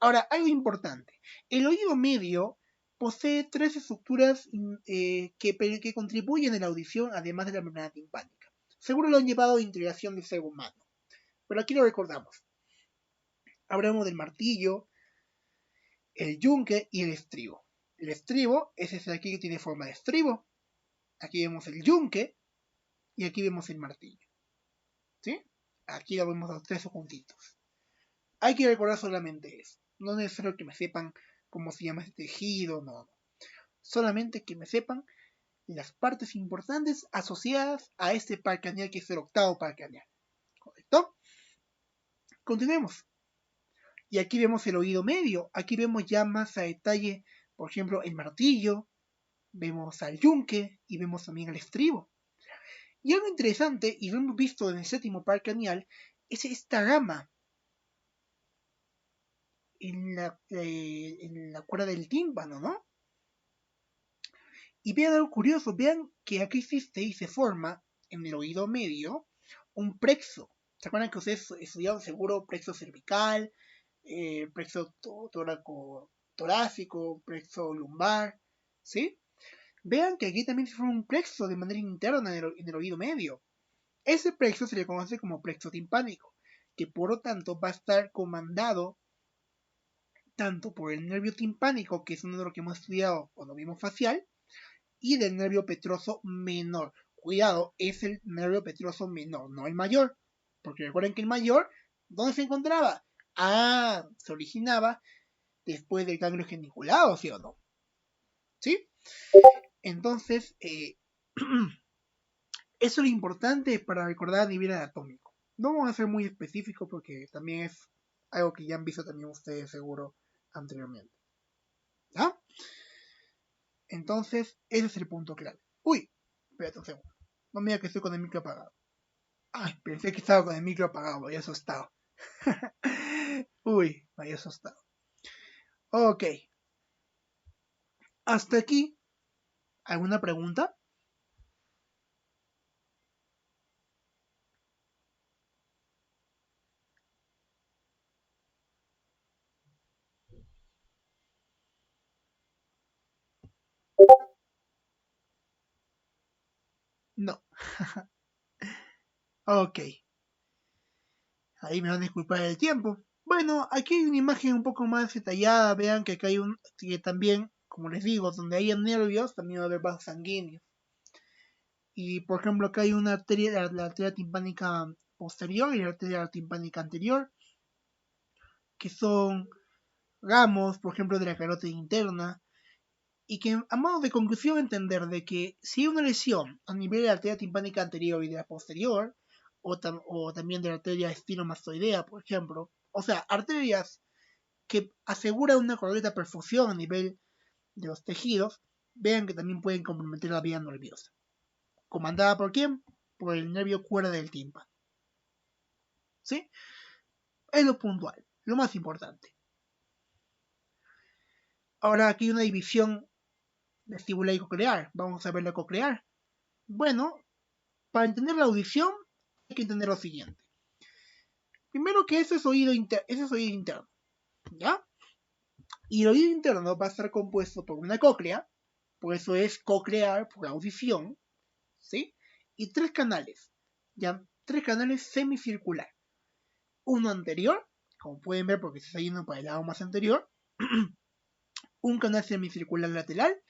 Speaker 1: Ahora, algo importante. El oído medio posee tres estructuras que contribuyen a la audición, además de la membrana timpánica. Seguro lo han llevado a integración del ser humano. Pero aquí lo recordamos. Hablamos del martillo, el yunque y el estribo. El estribo es ese de aquí que tiene forma de estribo. Aquí vemos el yunque y aquí vemos el martillo. ¿Sí? Aquí lo vemos los tres juntitos. Hay que recordar solamente eso. No es necesario que me sepan cómo se llama este tejido, no. Solamente que me sepan las partes importantes asociadas a este par craneal, que es el octavo par craneal. ¿Correcto? Continuemos. Y aquí vemos el oído medio. Aquí vemos ya más a detalle, por ejemplo, el martillo, vemos al yunque y vemos también al estribo. Y algo interesante, y lo hemos visto en el séptimo par craneal, es esta gama en la cuerda del tímpano, ¿no? Y vean algo curioso, vean que aquí existe y se forma en el oído medio un plexo. ¿Se acuerdan que ustedes estudiaron seguro plexo cervical, plexo torácico, plexo lumbar? ¿Sí? Vean que aquí también se forma un plexo de manera interna en el oído medio. Ese plexo se le conoce como plexo timpánico, que por lo tanto va a estar comandado tanto por el nervio timpánico, que es uno de los que hemos estudiado cuando vimos facial, y del nervio petroso menor. Cuidado, es el nervio petroso menor, no el mayor. Porque recuerden que el mayor, ¿dónde se encontraba? Se originaba después del ganglio geniculado, ¿sí o no? ¿Sí? Entonces, eso es lo importante para recordar a nivel anatómico. No vamos a ser muy específicos porque también es algo que ya han visto también ustedes seguro anteriormente. ¿Ya? Entonces, ese es el punto clave. Uy, espérate un segundo. No me digas que estoy con el micro apagado. Ay, pensé que estaba con el micro apagado, me había asustado. Uy, me había asustado. Ok. Hasta aquí. ¿Alguna pregunta? No. Ok. Ahí me van a disculpar el tiempo. Bueno, aquí hay una imagen un poco más detallada. Vean que acá hay que también, como les digo, donde hay nervios, también va a haber vasos sanguíneos. Y por ejemplo, acá hay una arteria, la arteria timpánica posterior y la arteria timpánica anterior, que son ramos, por ejemplo, de la carótida interna. Y que a modo de conclusión entender de que si hay una lesión a nivel de la arteria timpánica anterior y de la posterior, o también de la arteria espinomastoidea, por ejemplo, o sea, arterias que aseguran una correcta perfusión a nivel de los tejidos, vean que también pueden comprometer la vía nerviosa. ¿Comandada por quién? Por el nervio cuerda del tímpano. ¿Sí? Es lo puntual, lo más importante. Ahora aquí hay una división vestibular y coclear. Vamos a ver la coclear. Bueno, para entender la audición hay que entender lo siguiente. Primero que ese es oído interno, ¿ya? Y el oído interno va a estar compuesto por una cóclea, por eso es coclear, por audición, ¿sí? Y tres canales, ya, tres canales semicircular. Uno anterior, como pueden ver porque se está yendo para el lado más anterior, un canal semicircular lateral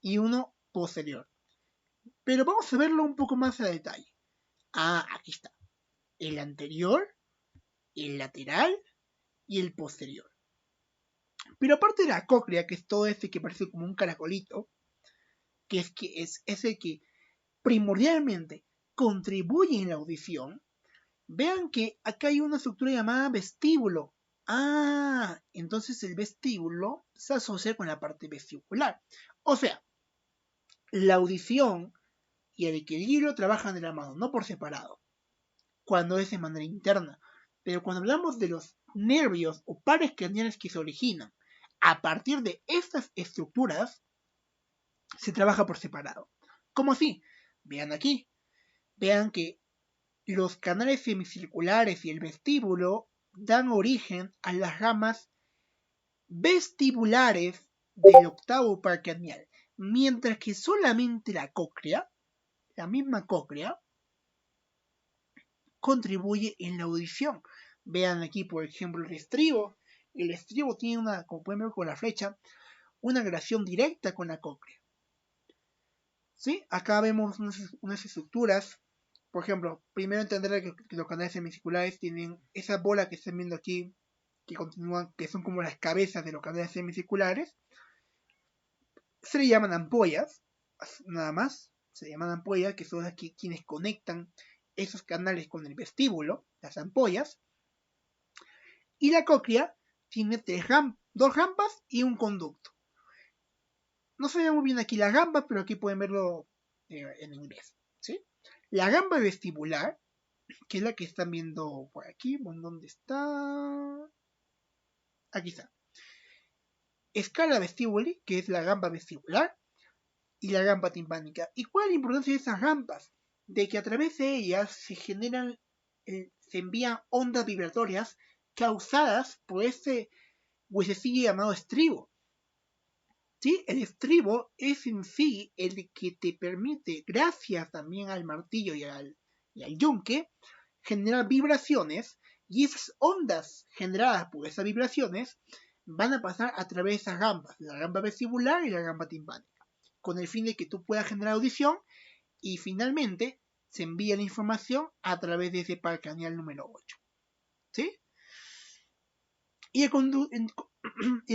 Speaker 1: y uno posterior. Pero vamos a verlo un poco más a detalle. Aquí está. El anterior, el lateral y el posterior. Pero aparte de la cóclea, que es todo este que parece como un caracolito, que es el que primordialmente contribuye en la audición, vean que acá hay una estructura llamada vestíbulo. Entonces el vestíbulo se asocia con la parte vestibular. O sea, la audición y el equilibrio trabajan de la mano, no por separado. cuando es de manera interna. Pero cuando hablamos de los nervios o pares craneales que se originan a partir de estas estructuras, se trabaja por separado. ¿Cómo así? Vean aquí. Vean que los canales semicirculares y el vestíbulo dan origen a las ramas vestibulares del octavo par craneal, mientras que solamente la cóclea, la misma cóclea, contribuye en la audición. Vean aquí, por ejemplo, el estribo. El estribo tiene una, como pueden ver con la flecha, una relación directa con la cóclea. ¿Sí? Acá vemos unas estructuras. Por ejemplo, primero entender que los canales semicirculares tienen esa bola que están viendo aquí, que continúan, que son como las cabezas de los canales semicirculares. Se le llaman ampollas, nada más. Se llaman ampollas, que son aquí quienes conectan esos canales con el vestíbulo, las ampollas. Y la cóclea tiene dos rampas y un conducto. No se ve muy bien aquí las rampas, pero aquí pueden verlo en inglés. ¿Sí? La gamba vestibular, que es la que están viendo por aquí, ¿dónde está? Aquí está. Escala vestibuli, que es la gamba vestibular, y la gamba timpánica. ¿Y cuál es la importancia de esas rampas? De que a través de ellas se generan, se envían ondas vibratorias causadas por ese huesecillo llamado estribo. ¿Sí? El estribo es en sí el que te permite, gracias también al martillo y al yunque, generar vibraciones, y esas ondas generadas por esas vibraciones van a pasar a través de esas rampas, la gamba vestibular y la gamba timpánica, con el fin de que tú puedas generar audición y finalmente se envía la información a través de ese par craneal número 8. ¿Sí? Y el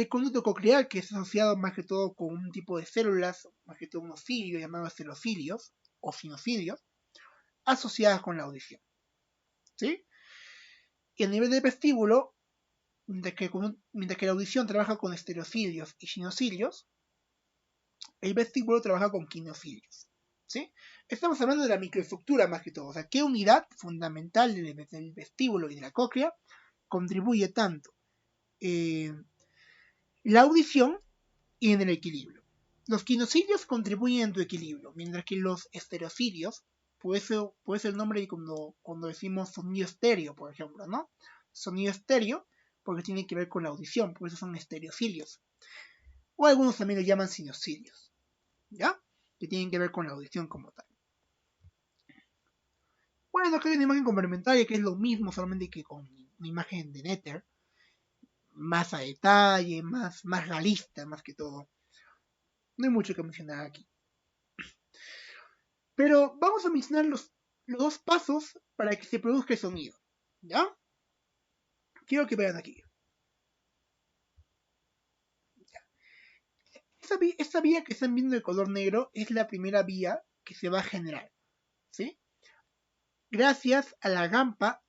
Speaker 1: conducto coclear, que es asociado más que todo con un tipo de células, más que todo unos cilios llamados celocilios o sinocilios, asociadas con la audición. ¿Sí? Y a nivel del vestíbulo, mientras que la audición trabaja con estereocilios y sinocilios, el vestíbulo trabaja con quinocilios. ¿Sí? Estamos hablando de la microestructura más que todo, o sea, qué unidad fundamental del vestíbulo y de la cóclea contribuye tanto la audición y en el equilibrio. Los quinocilios contribuyen en tu equilibrio, mientras que los estereocilios, puede ser el nombre cuando decimos sonido estéreo, por ejemplo, ¿no? Sonido estéreo, porque tiene que ver con la audición, por eso son estereocilios. O algunos también lo llaman sinocilios, ¿ya? Que tienen que ver con la audición como tal. Bueno, acá hay una imagen complementaria que es lo mismo, solamente que con una imagen de Nether, más a detalle, más realista, más que todo. No hay mucho que mencionar aquí. Pero vamos a mencionar los dos pasos para que se produzca el sonido. ¿Ya? Quiero que vean aquí. Esta vía que están viendo de color negro es la primera vía que se va a generar. ¿Sí? Gracias a la gamba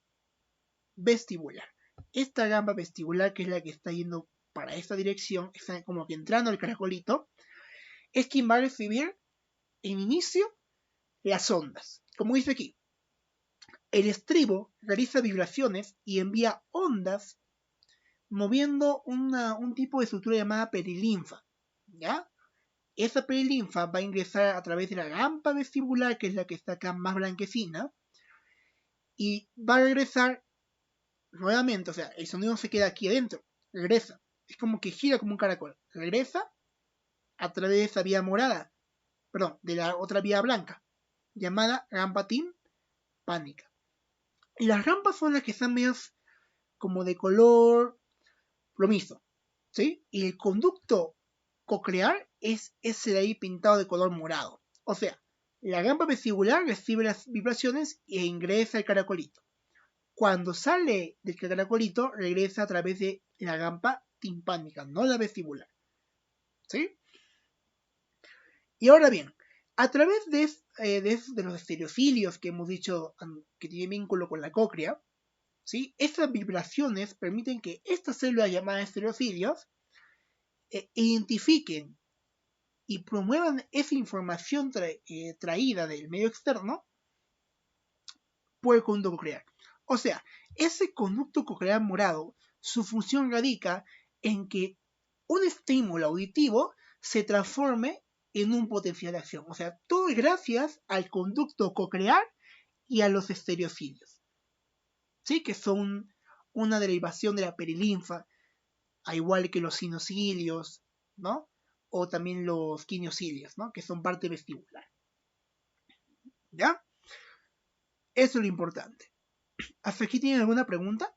Speaker 1: vestibular. Esta gamba vestibular, que es la que está yendo para esta dirección, está como que entrando al caracolito, es quien va a recibir en inicio las ondas. Como dice aquí, el estribo realiza vibraciones y envía ondas moviendo un tipo de estructura llamada perilinfa. ¿Ya? Esa perilinfa va a ingresar a través de la gamba vestibular, que es la que está acá más blanquecina, y va a regresar nuevamente, o sea, el sonido no se queda aquí adentro, regresa. Es como que gira como un caracol. Regresa a través de esa vía morada, perdón, de la otra vía blanca, llamada gamba timpánica. Y las rampas son las que están medias como de color plomizo, ¿sí? Y el conducto coclear es ese de ahí pintado de color morado. O sea, la gamba vestibular recibe las vibraciones e ingresa al caracolito. Cuando sale del caracolito, regresa a través de la gamba timpánica, no la vestibular. ¿Sí? Y ahora bien, a través de los estereocilios que hemos dicho que tienen vínculo con la cóclea, ¿sí? Estas vibraciones permiten que estas células llamadas estereocilios identifiquen y promuevan esa información traída del medio externo por el conducto coclear. O sea, ese conducto coclear morado, su función radica en que un estímulo auditivo se transforme en un potencial de acción. O sea, todo es gracias al conducto coclear y a los estereocilios, ¿sí? Que son una derivación de la perilinfa, al igual que los sinocilios, ¿no? O también los quiniocilios, ¿no? Que son parte vestibular. ¿Ya? Eso es lo importante. ¿Hasta aquí tienen alguna pregunta?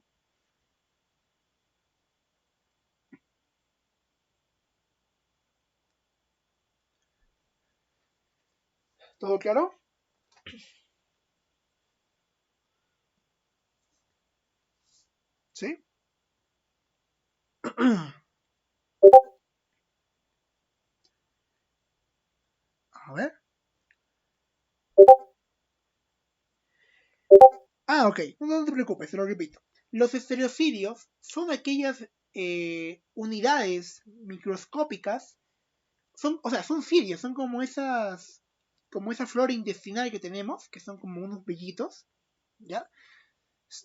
Speaker 1: ¿Todo claro? ¿Sí? A ver. Ok. No te preocupes, te lo repito. Los estereocilios son aquellas unidades microscópicas. Son cilios, son como esa flora intestinal que tenemos, que son como unos vellitos, ¿ya?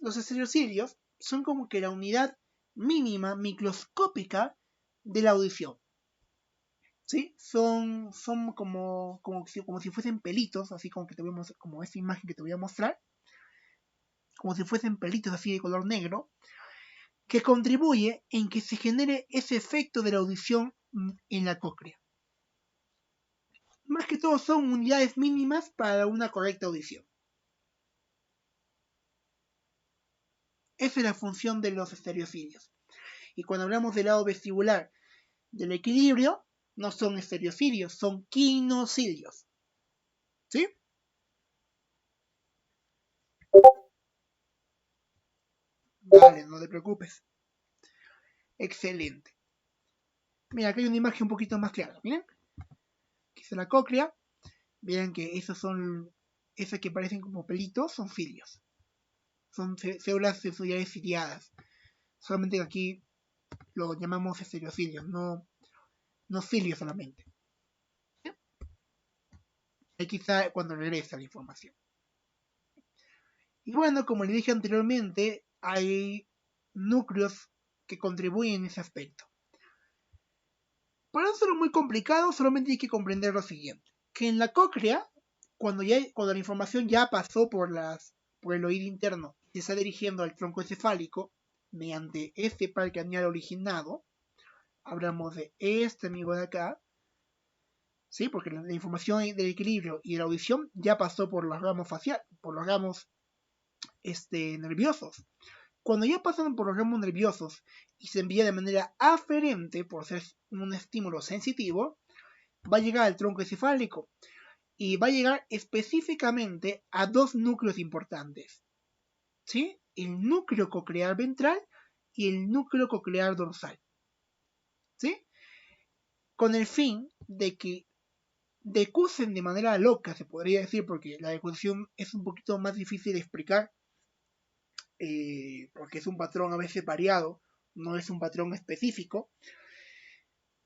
Speaker 1: Los estereocilios son como que la unidad mínima microscópica de la audición. ¿Sí? Son como si fuesen pelitos, así como esta imagen que te voy a mostrar, como si fuesen pelitos así de color negro, que contribuye en que se genere ese efecto de la audición en la cóclea. Más que todo son unidades mínimas para una correcta audición. Esa es la función de los estereocilios. Y cuando hablamos del lado vestibular del equilibrio, no son estereocilios, son quinocilios. ¿Sí? Dale, no te preocupes. Excelente. Mira, acá hay una imagen un poquito más clara. Miren. Aquí está la cóclea. Miren que esas que parecen como pelitos, son cilios. Son células sensoriales ciliadas. Solamente que aquí lo llamamos estereocilios, no cilios solamente. ¿Sí? Ahí quizá cuando regresa la información. Y bueno, como le dije anteriormente, hay núcleos que contribuyen en ese aspecto. Para no ser muy complicado, solamente hay que comprender lo siguiente. Que en la cóclea, cuando la información ya pasó por el oído interno y se está dirigiendo al tronco encefálico, mediante este par craneal originado, hablamos de este amigo de acá, ¿sí? Porque la información del equilibrio y de la audición ya pasó por los ramos faciales, por los ramos nerviosos. Cuando ya pasan por los ramos nerviosos y se envía de manera aferente por ser un estímulo sensitivo, va a llegar al tronco encefálico y va a llegar específicamente a dos núcleos importantes, ¿sí? El núcleo coclear ventral y el núcleo coclear dorsal, ¿sí? Con el fin de que decusen de manera loca, se podría decir, porque la decusación es un poquito más difícil de explicar, porque es un patrón a veces variado, no es un patrón específico,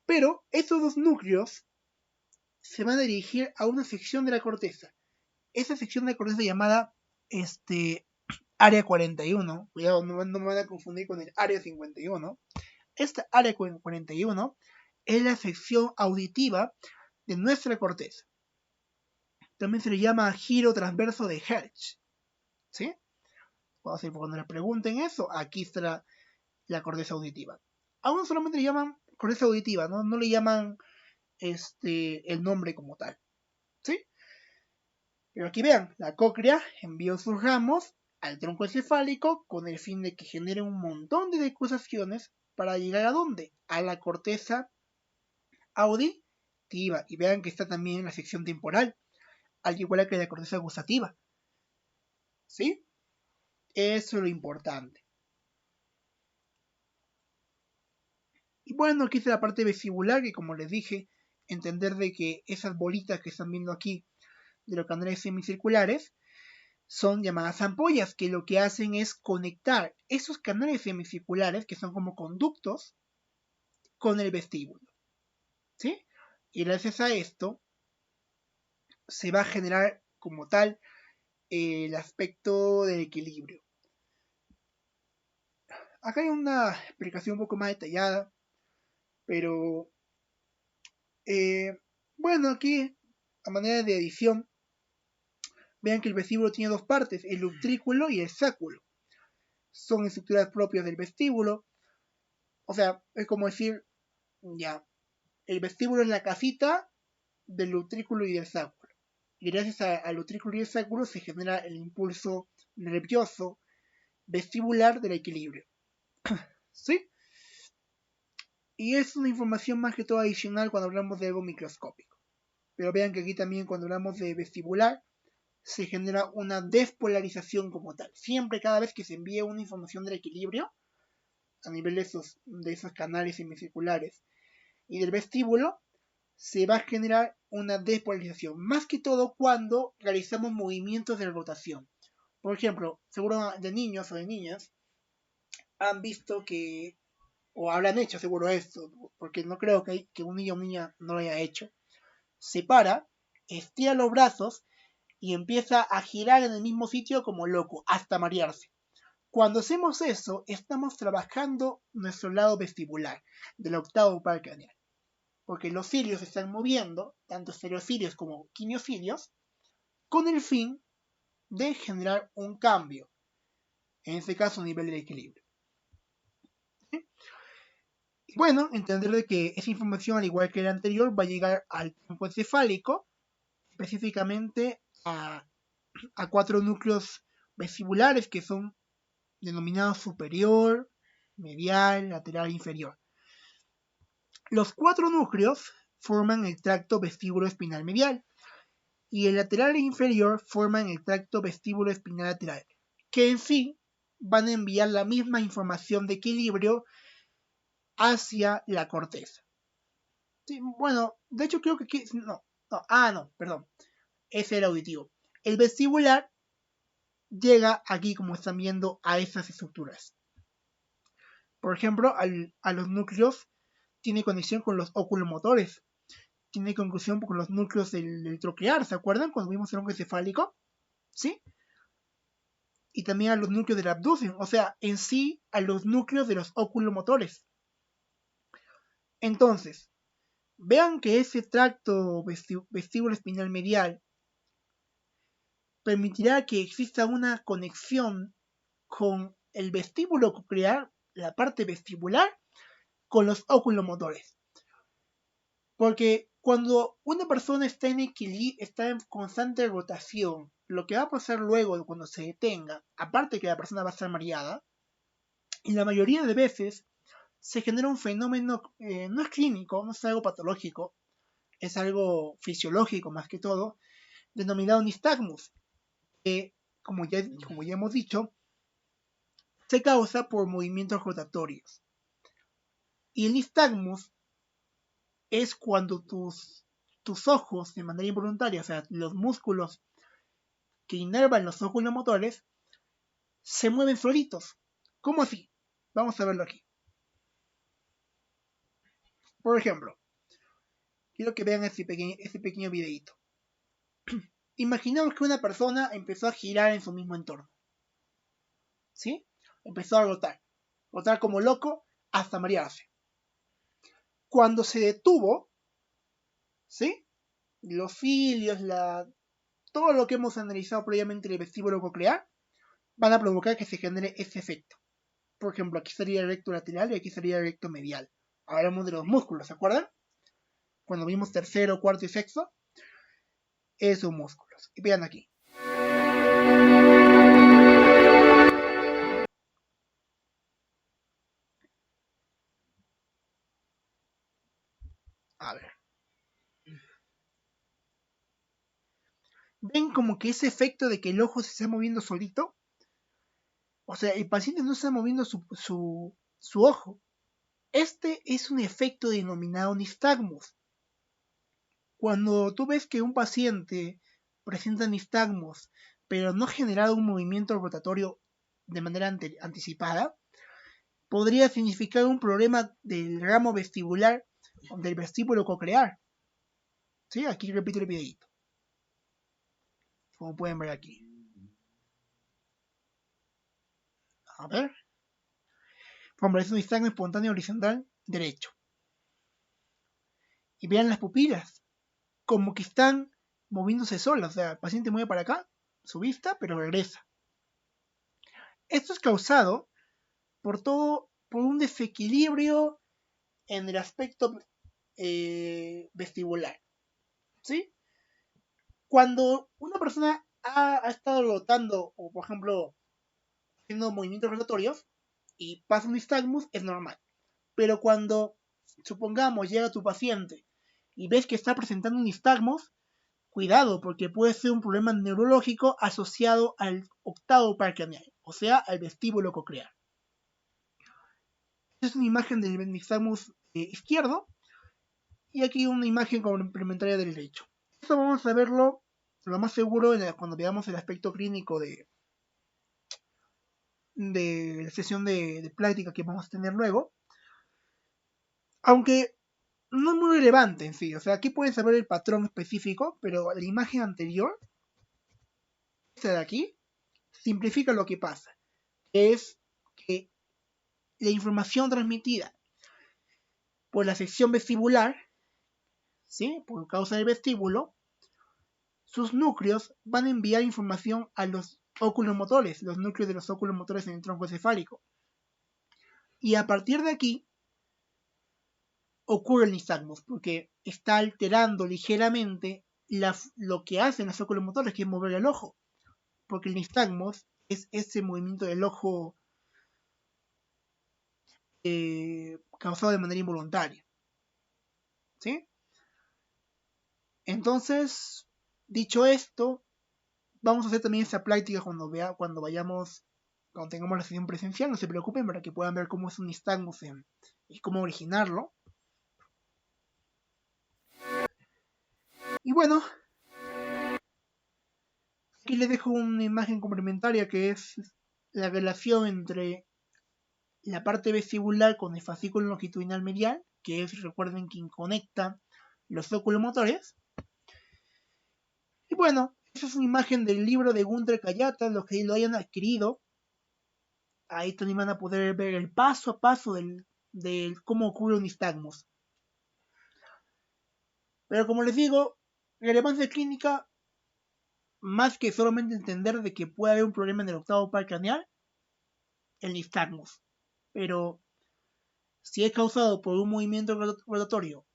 Speaker 1: pero esos dos núcleos se van a dirigir a una sección de la corteza. Esa sección de la corteza llamada área 41, cuidado, no me van a confundir con el área 51. Esta área 41 es la sección auditiva de nuestra corteza. También se le llama giro transverso de Hertz, ¿sí? Cuando le pregunten eso, aquí está la corteza auditiva. Aún solamente le llaman corteza auditiva, no le llaman el nombre como tal, ¿sí? Pero aquí vean, la cóclea envió sus ramos al tronco encefálico con el fin de que genere un montón de decusaciones para llegar a ¿dónde? A la corteza auditiva. Y vean que está también en la sección temporal, al igual que la corteza gustativa. ¿Sí? Eso es lo importante. Y bueno, aquí está la parte vestibular, que como les dije, entender de que esas bolitas que están viendo aquí de los canales semicirculares son llamadas ampollas, que lo que hacen es conectar esos canales semicirculares, que son como conductos, con el vestíbulo, ¿sí? Y gracias a esto se va a generar como tal el aspecto del equilibrio. Acá hay una explicación un poco más detallada, pero bueno, aquí a manera de edición, vean que el vestíbulo tiene dos partes, el utrículo y el sáculo. Son estructuras propias del vestíbulo. O sea, es como decir, ya, el vestíbulo es la casita del utrículo y del sáculo. Y gracias al utrículo y el sáculo se genera el impulso nervioso vestibular del equilibrio. ¿Sí? Y es una información más que todo adicional cuando hablamos de algo microscópico. Pero vean que aquí también cuando hablamos de vestibular se genera una despolarización como tal. Siempre cada vez que se envía una información del equilibrio a nivel de esos canales semicirculares y del vestíbulo, se va a generar una despolarización. Más que todo cuando realizamos movimientos de rotación. Por ejemplo, seguro de niños o de niñas han visto que, o habrán hecho seguro esto, porque no creo que un niño o niña no lo haya hecho. Se para, estira los brazos y empieza a girar en el mismo sitio como loco, hasta marearse. Cuando hacemos eso, estamos trabajando nuestro lado vestibular, del octavo par craneal. Porque los cilios se están moviendo, tanto estereocilios como quimiocilios, con el fin de generar un cambio, en este caso a nivel del equilibrio. ¿Sí? Y bueno, entender de que esa información, al igual que la anterior, va a llegar al campo encefálico, específicamente a 4 núcleos vestibulares que son denominados superior, medial, lateral e inferior. Los 4 núcleos forman el tracto vestíbulo espinal medial y el lateral e inferior forman el tracto vestíbulo espinal lateral, que en sí van a enviar la misma información de equilibrio hacia la corteza. Sí, bueno, de hecho creo que aquí, no, perdón, ese era auditivo. El vestibular llega aquí, como están viendo, a esas estructuras. Por ejemplo, a los núcleos tiene conexión con los oculomotores, tiene conexión con los núcleos del troquear, ¿se acuerdan? Cuando vimos el tronco encefálico, ¿sí? Y también a los núcleos del abducen, o sea, en sí a los núcleos de los oculomotores. Entonces, vean que ese tracto vestíbulo espinal medial permitirá que exista una conexión con el vestíbulo coclear, la parte vestibular, con los oculomotores. Porque cuando una persona está en equilibrio, está en constante rotación, lo que va a pasar luego cuando se detenga, aparte que la persona va a estar mareada, y la mayoría de veces se genera un fenómeno, no es clínico, no es algo patológico, es algo fisiológico más que todo, denominado nistagmus, que, como ya hemos dicho, se causa por movimientos rotatorios. Y el nistagmus es cuando tus ojos, de manera involuntaria, o sea, los músculos que inervan los oculomotores, se mueven solitos. ¿Cómo así? Vamos a verlo aquí. Por ejemplo, quiero que vean este pequeño videito. Imaginemos que una persona empezó a girar en su mismo entorno. ¿Sí? Empezó a rotar como loco hasta marearse. Cuando se detuvo, ¿sí? Los cilios, todo lo que hemos analizado previamente en el vestíbulo coclear, van a provocar que se genere ese efecto. Por ejemplo, aquí sería el recto lateral y aquí sería el recto medial. Hablamos de los músculos, ¿se acuerdan? Cuando vimos tercero, cuarto y sexto, esos músculos. Y vean aquí. A ver. ¿Ven como que ese efecto de que el ojo se está moviendo solito? O sea, el paciente no está moviendo su ojo. Este es un efecto denominado nistagmus. Cuando tú ves que un paciente presenta nistagmus, pero no ha generado un movimiento rotatorio de manera anticipada, podría significar un problema del ramo vestibular o del vestíbulo coclear. ¿Sí? Aquí repito el videito. Como pueden ver aquí. A ver. Fortalece un nistagmo espontáneo horizontal derecho. Y vean las pupilas, como que están moviéndose solas. O sea, el paciente mueve para acá, su vista, pero regresa. Esto es causado por un desequilibrio en el aspecto vestibular. ¿Sí? Cuando una persona ha estado rotando, o por ejemplo, haciendo movimientos rotatorios, y pasa un nistagmus, es normal. Pero cuando, supongamos, llega tu paciente y ves que está presentando un nistagmus, cuidado, porque puede ser un problema neurológico asociado al octavo par craneal, o sea, al vestíbulo coclear. Esta es una imagen del nistagmus izquierdo, y aquí una imagen complementaria del derecho. Esto vamos a verlo lo más seguro cuando veamos el aspecto clínico de la sesión de práctica que vamos a tener luego. Aunque no es muy relevante en sí. O sea, aquí pueden saber el patrón específico, pero la imagen anterior, esta de aquí, simplifica lo que pasa. Es que la información transmitida por la sección vestibular, ¿sí? Por causa del vestíbulo, sus núcleos van a enviar información a los oculomotores, los núcleos de los oculomotores en el tronco encefálico. Y a partir de aquí ocurre el nistagmus, porque está alterando ligeramente lo que hacen los oculomotores, que es mover el ojo. Porque el nistagmus es ese movimiento del ojo causado de manera involuntaria. ¿Sí? Entonces, dicho esto, vamos a hacer también esa práctica cuando tengamos la sesión presencial. No se preocupen, para que puedan ver cómo es un nistagmus y cómo originarlo. Y bueno, aquí les dejo una imagen complementaria, que es la relación entre la parte vestibular con el fascículo longitudinal medial, que es, recuerden, quien conecta los oculomotores. Y bueno, esa es una imagen del libro de Gunther Kayata. Los que lo hayan adquirido, ahí también van a poder ver el paso a paso del cómo ocurre un nistagmus. Pero como les digo, relevancia clínica, más que solamente entender de que puede haber un problema en el octavo par craneal, el nistagmus. Pero si es causado por un movimiento rotatorio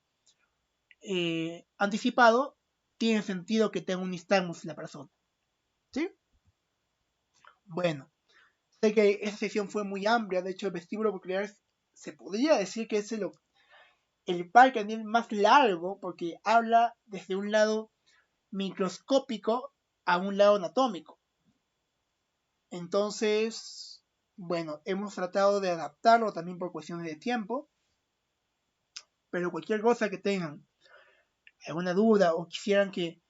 Speaker 1: anticipado, tiene sentido que tenga un nistagmus la persona. ¿Sí? Bueno, sé que esa sesión fue muy amplia. De hecho, el vestíbulo coclear se podría decir que es el par craneal más largo, porque habla desde un lado microscópico a un lado anatómico. Entonces, bueno, hemos tratado de adaptarlo también por cuestiones de tiempo, pero cualquier cosa que tengan, alguna duda, o quisieran que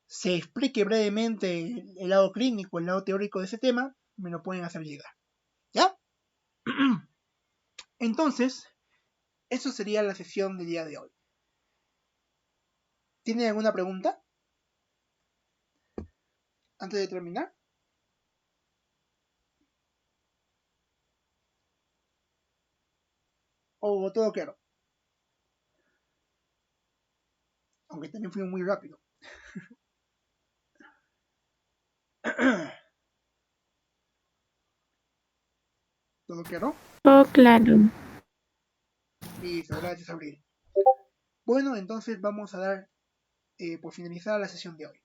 Speaker 1: se explique brevemente el lado clínico, el lado teórico de ese tema, me lo pueden hacer llegar. ¿Ya? Entonces, eso sería la sesión del día de hoy. ¿Tienen alguna pregunta antes de terminar? ¿O todo claro? Aunque también fui muy rápido. ¿Todo claro?
Speaker 3: Oh, claro.
Speaker 1: Listo, gracias, Abril. Bueno, entonces vamos a dar por finalizada la sesión de hoy.